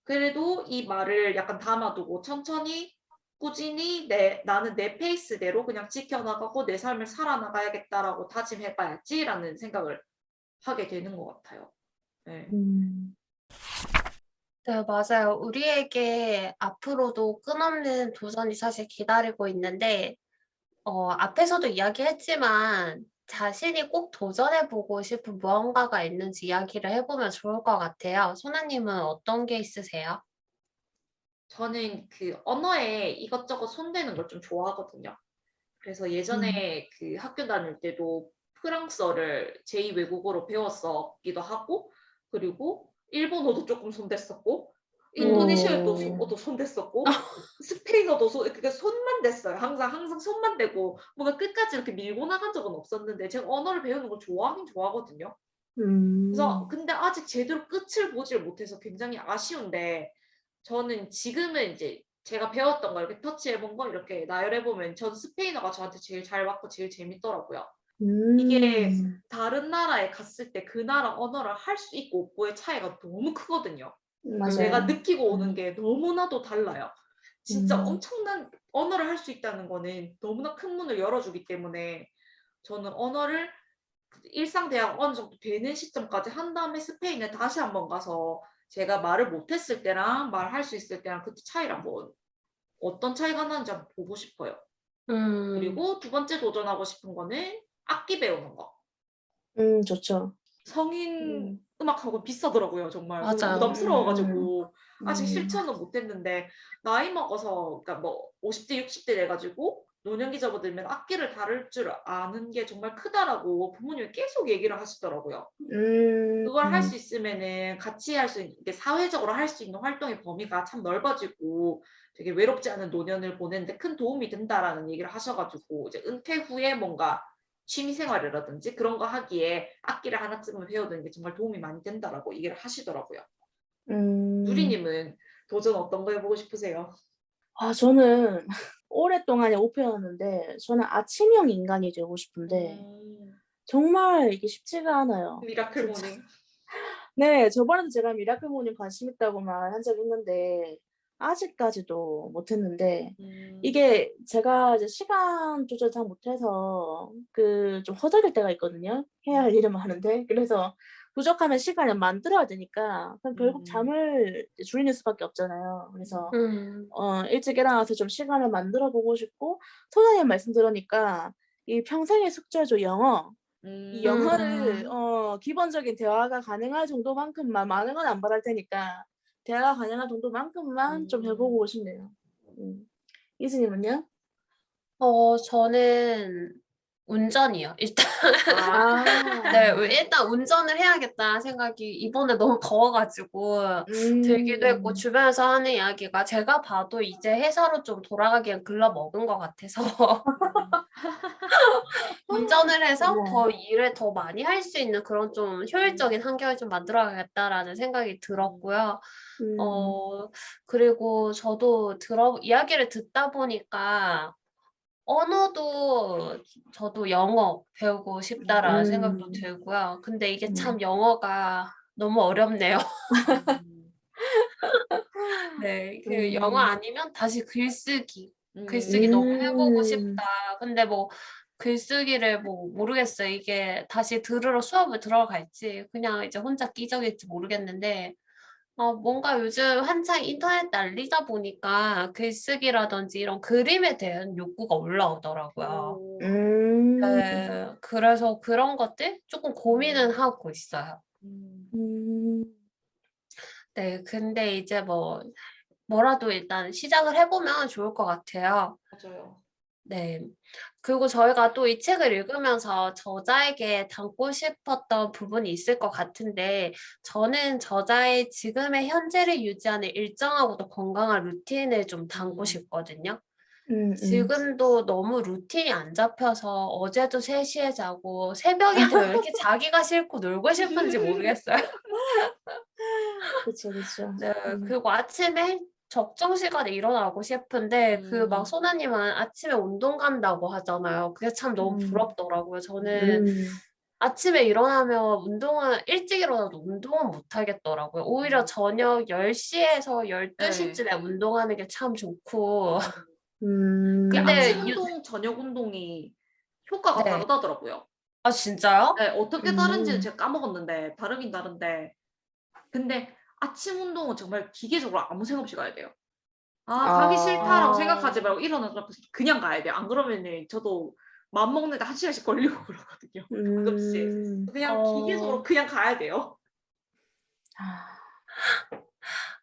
S3: 그래도 이 말을 약간 담아두고 천천히 꾸준히 나는 내 페이스대로 그냥 지켜나가고 내 삶을 살아나가야겠다라고 다짐해봐야지라는 생각을 하게 되는 것 같아요. 네.
S1: 네, 맞아요. 우리에게 앞으로도 끝없는 도전이 사실 기다리고 있는데, 앞에서도 이야기했지만, 자신이 꼭 도전해보고 싶은 무언가가 있는지 이야기를 해보면 좋을 것 같아요. 소나님은 어떤 게 있으세요?
S3: 저는 그 언어에 이것저것 손대는 걸 좀 좋아하거든요. 그래서 예전에 그 학교 다닐 때도 프랑스어를 제2 외국어로 배웠었기도 하고, 그리고 일본어도 조금 손댔었고, 인도네시아어도 손댔었고, 스페인어도 그러니까 손만 댔어요. 항상 손만 대고 뭔가 끝까지 이렇게 밀고 나간 적은 없었는데 제가 언어를 배우는 걸 좋아하긴 좋아하거든요. 그래서 근데 아직 제대로 끝을 보질 못해서 굉장히 아쉬운데 저는 지금은 이제 제가 배웠던 거 이렇게 터치해본 거 이렇게 나열해보면 전 스페인어가 저한테 제일 잘 맞고 제일 재밌더라고요. 이게 다른 나라에 갔을 때 그 나라 언어를 할 수 있고 없고의 차이가 너무 크거든요. 내가
S2: 맞아요.
S3: 느끼고 오는 게 너무나도 달라요. 진짜 엄청난 언어를 할 수 있다는 거는 너무나 큰 문을 열어주기 때문에 저는 언어를 일상 대화가 어느 정도 되는 시점까지 한 다음에 스페인에 다시 한번 가서 제가 말을 못했을 때랑 말할 수 있을 때랑 그 차이랑 뭐 어떤 차이가 나는지 한번 보고 싶어요. 그리고 두 번째 도전하고 싶은 거는 악기 배우는 거.
S2: 좋죠.
S3: 성인 음악하고 비싸더라고요. 정말 너무
S1: 맞아요.
S3: 부담스러워가지고 아직 실천은 못했는데 나이 먹어서 그러니까 뭐 50대 60대 돼가지고 노년기 접어들면 악기를 다룰 줄 아는 게 정말 크다라고 부모님이 계속 얘기를 하시더라고요. 그걸 할 수 있으면은 같이 할 수 있는 사회적으로 할 수 있는 활동의 범위가 참 넓어지고 되게 외롭지 않은 노년을 보내는데 큰 도움이 된다라는 얘기를 하셔가지고 이제 은퇴 후에 뭔가 취미생활이라든지 그런 거 하기에 악기를 하나쯤은 배워두는 게 정말 도움이 많이 된다라고 얘기를 하시더라고요. 누리님은 도전 어떤 거 해보고 싶으세요?
S2: 저는 오랫동안의 목표였는데 저는 아침형 인간이 되고 싶은데 정말 이게 쉽지가 않아요.
S3: 미라클
S2: 진짜.
S3: 모닝.
S2: 네, 저번에도 제가 미라클 모닝 관심 있다고 말한 적이 있는데 아직까지도 못했는데 이게 제가 이제 시간 조절 잘 못해서 그 좀 허덕일 때가 있거든요. 해야 할 일은 많은데 그래서 부족하면 시간을 만들어야 되니까 그럼 결국 잠을 이제 줄이는 수밖에 없잖아요. 그래서 일찍 일어나서 좀 시간을 만들어 보고 싶고 소장님 말씀 들으니까 이 평생의 숙제죠, 영어. 이 영어를 기본적인 대화가 가능할 정도만큼만 많은 건 안 바랄 테니까 대화가 가능한 정도만큼만 좀 해보고 싶네요. 이즈님은요?
S1: 저는 운전이요. 일단
S3: 아,
S1: 네, 일단 운전을 해야겠다 생각이 이번에 너무 더워가지고 들기도 했고 주변에서 하는 이야기가 제가 봐도 이제 회사로 좀 돌아가기엔 글러 먹은 것 같아서 운전을 해서
S2: 네.
S1: 더 일을 더 많이 할 수 있는 그런 좀 효율적인 환경을 좀 만들어야겠다라는 생각이 들었고요.
S2: 음,
S1: 그리고 저도 이야기를 듣다 보니까 언어도 저도 영어 배우고 싶다라는 생각도
S2: 음,
S1: 들고요. 근데 이게
S2: 네.
S1: 참 영어가 너무 어렵네요. 네, 그 영어
S2: 음,
S1: 아니면 다시 글쓰기. 글쓰기 너무 해보고
S2: 음,
S1: 싶다. 근데 뭐 글쓰기를 뭐 모르겠어요. 이게 다시 수업을 들어갈지 그냥 이제 혼자 끼적일지 모르겠는데 뭔가 요즘 한창 인터넷 난리다 보니까 글쓰기라든지 이런 그림에 대한 욕구가 올라오더라고요.
S3: 오,
S2: 음,
S1: 네, 그래서 그런 것들 조금 고민은 하고 있어요.
S3: 음,
S2: 음,
S1: 네, 근데 이제 뭐라도 일단 시작을 해보면 좋을 것 같아요.
S3: 맞아요.
S1: 네. 그리고 저희가 또 이 책을 읽으면서 저자에게 담고 싶었던 부분이 있을 것 같은데, 저는 저자의 지금의 현재를 유지하는 일정하고도 건강한 루틴을 좀 담고
S3: 음.
S1: 싶거든요.
S2: 음.
S1: 지금도 너무 루틴이 안 잡혀서 어제도 3시에 자고 새벽이 되면 왜 이렇게 자기가 싫고 놀고 싶은지 모르겠어요.
S2: 그쵸, 그쵸.
S1: 네, 그리고 아침에 적정 시간에 일어나고 싶은데 그 막
S3: 음,
S1: 소나님은 아침에 운동 간다고 하잖아요. 그게 참 너무
S2: 음,
S1: 부럽더라고요. 저는
S2: 음,
S1: 아침에 일어나면 일찍 일어나도 운동은 못 하겠더라고요. 오히려 저녁 10시에서
S3: 네.
S1: 12시쯤에 운동하는 게 참 좋고.
S3: 음. 이
S1: 근데
S3: 아침 운동, 저녁 운동이 효과가
S1: 네.
S3: 다르다더라고요.
S1: 아, 진짜요?
S3: 네, 어떻게 다른지는
S2: 음.
S3: 제가 까먹었는데 다르긴 다른데 근데 아침 운동은 정말 기계적으로 아무 생각 없이 가야 돼요. 아, 가기 싫다라고
S2: 아,
S3: 생각하지
S1: 아,
S3: 말고 일어나서 그냥 가야 돼요. 안 그러면은 저도 맘 먹는데 1시간씩 걸리고 그러거든요. 가끔씩.
S2: 음,
S3: 그냥 기계적으로
S1: 어,
S3: 그냥 가야 돼요.
S2: 아,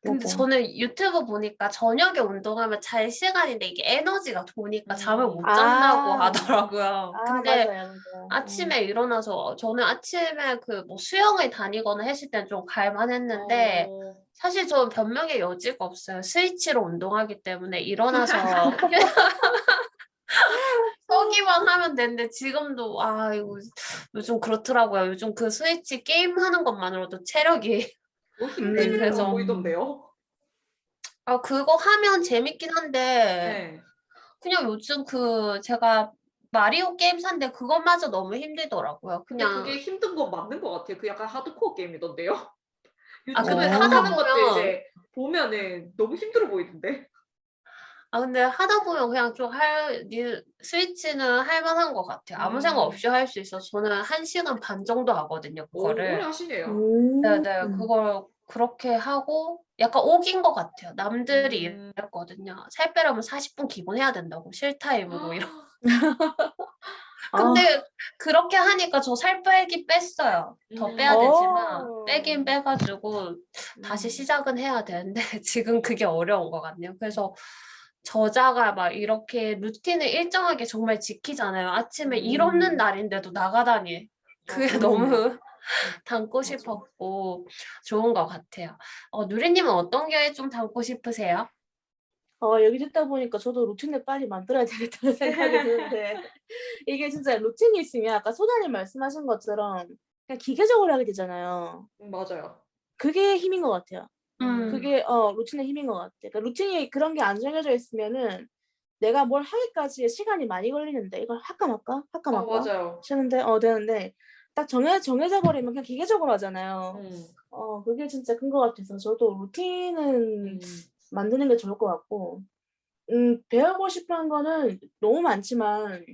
S1: 근데
S2: 맞아.
S1: 저는 유튜브 보니까 저녁에 운동하면 잘 시간인데 이게 에너지가 도니까 잠을 못 잔다고
S2: 아,
S1: 하더라고요.
S2: 아,
S1: 근데
S2: 맞아요, 맞아요.
S1: 아침에 일어나서 저는 아침에 수영을 다니거나 했을 땐 좀 갈만했는데
S3: 어,
S1: 사실 저는 변명의 여지가 없어요. 스위치로 운동하기 때문에 일어나서 서기만 하면 되는데 지금도 이거 요즘 그렇더라고요. 요즘 그 스위치 게임 하는 것만으로도 체력이
S3: 뭐
S1: 네,
S3: 힘들어
S1: 그래서
S3: 보이던데요.
S1: 그거 하면 재밌긴 한데
S3: 네.
S1: 그냥 요즘 제가 마리오 게임 샀는데 그것마저 너무 힘들더라고요.
S3: 근데
S1: 그냥
S3: 그게 힘든 건 맞는 것 같아요. 그 약간 하드코어 게임이던데요.
S1: 근데
S3: 유튜브에서
S1: 하다
S3: 하는
S2: 어,
S3: 것들
S1: 보면
S3: 이제 보면은 너무 힘들어 보이던데.
S1: 근데 하다 보면 그냥 스위치는 할 만한 것 같아요. 아무 생각
S3: 음,
S1: 없이 할 수 있어서 저는 1시간 반 정도 하거든요,
S3: 오, 오래
S1: 그거를.
S3: 하시네요.
S1: 네네,
S2: 음,
S1: 그걸 그렇게 하고 약간 옥인 것 같아요. 남들이
S3: 음.
S1: 이랬거든요. 살 빼려면 40분 기본 해야 된다고, 실타임으로
S2: 아,
S1: 근데 그렇게 하니까 저 살 빼긴 뺐어요. 더 빼야 되지만 빼긴
S2: 어,
S1: 빼가지고 다시
S3: 음,
S1: 시작은 해야 되는데 지금 그게 어려운 것 같네요. 그래서 저자가 막 이렇게 루틴을 일정하게 정말 지키잖아요. 아침에 일 없는
S3: 음,
S1: 날인데도 나가다니. 그게
S3: 맞아요.
S2: 음,
S1: 너무 담고
S3: 맞아.
S1: 싶었고 좋은 것 같아요. 누리님은 어떤 게 좀 담고 싶으세요?
S2: 여기 듣다 보니까 저도 루틴을 빨리 만들어야 되겠다는 생각이 드는데, 이게 진짜 루틴이 있으면 아까 소장님 말씀하신 것처럼 그냥 기계적으로 하게 되잖아요.
S3: 맞아요.
S2: 그게 힘인 것 같아요.
S1: 음,
S2: 그게 루틴의 힘인 것 같아요. 그러니까 루틴이 그런 게 안 정해져 있으면은 내가 뭘 하기까지에 시간이 많이 걸리는데 이걸 할까 말까 할까 말까
S3: 맞아요.
S2: 싶은데 되는데 딱 정해져 버리면 그냥 기계적으로 하잖아요.
S3: 음,
S2: 그게 진짜 큰 것 같아서 저도 루틴은
S3: 음,
S2: 만드는 게 좋을 것 같고 배우고 싶은 거는 너무 많지만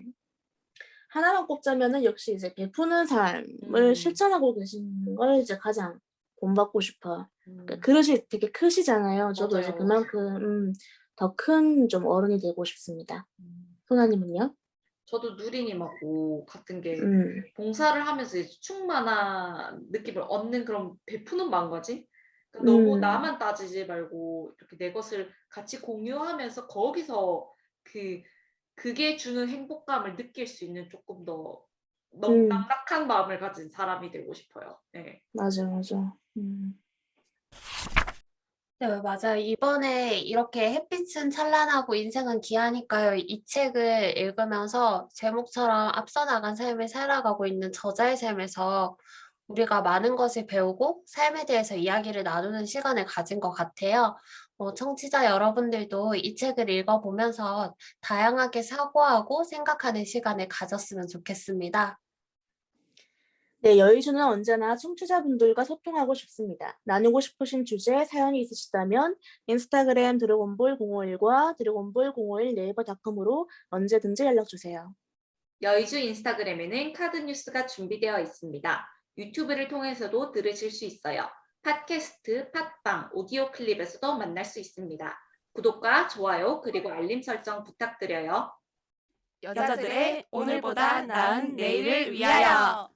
S2: 하나만 꼽자면은 역시 이제 베푸는 삶을
S3: 음,
S2: 실천하고 계시는 걸 이제 가장 본받고 싶어요. 그러니까
S3: 음,
S2: 그릇이 되게 크시잖아요. 저도 이제
S3: 맞아요.
S2: 그만큼 더 큰 좀 어른이 되고 싶습니다.
S3: 음.
S2: 소나님은요?
S3: 저도 누리님하고 같은 게
S2: 음.
S3: 봉사를 하면서 이제 충만한 느낌을 얻는 그런 베푸는 마음가짐? 그러니까 너무
S2: 음.
S3: 나만 따지지 말고 이렇게 내 것을 같이 공유하면서 거기서 그 그게 주는 행복감을 느낄 수 있는 조금 더
S2: 음.
S3: 넉넉한 마음을 가진 사람이 되고 싶어요. 네.
S2: 맞아.
S1: 네, 맞아요. 이번에 이렇게 햇빛은 찬란하고 인생은 귀하니까요. 이 책을 읽으면서 제목처럼 앞서 나간 삶을 살아가고 있는 저자의 삶에서 우리가 많은 것을 배우고 삶에 대해서 이야기를 나누는 시간을 가진 것 같아요. 청취자 여러분들도 이 책을 읽어보면서 다양하게 사고하고 생각하는 시간을 가졌으면 좋겠습니다.
S2: 네, 여의주는 언제나 청취자분들과 소통하고 싶습니다. 나누고 싶으신 주제, 사연이 있으시다면 인스타그램 드래곤볼 051과 드래곤볼 051 네이버닷컴으로 언제든지 연락주세요.
S3: 여의주 인스타그램에는 카드 뉴스가 준비되어 있습니다. 유튜브를 통해서도 들으실 수 있어요. 팟캐스트, 팟빵, 오디오 클립에서도 만날 수 있습니다. 구독과 좋아요 그리고 알림 설정 부탁드려요.
S4: 여자들의 오늘보다 나은 내일을 위하여.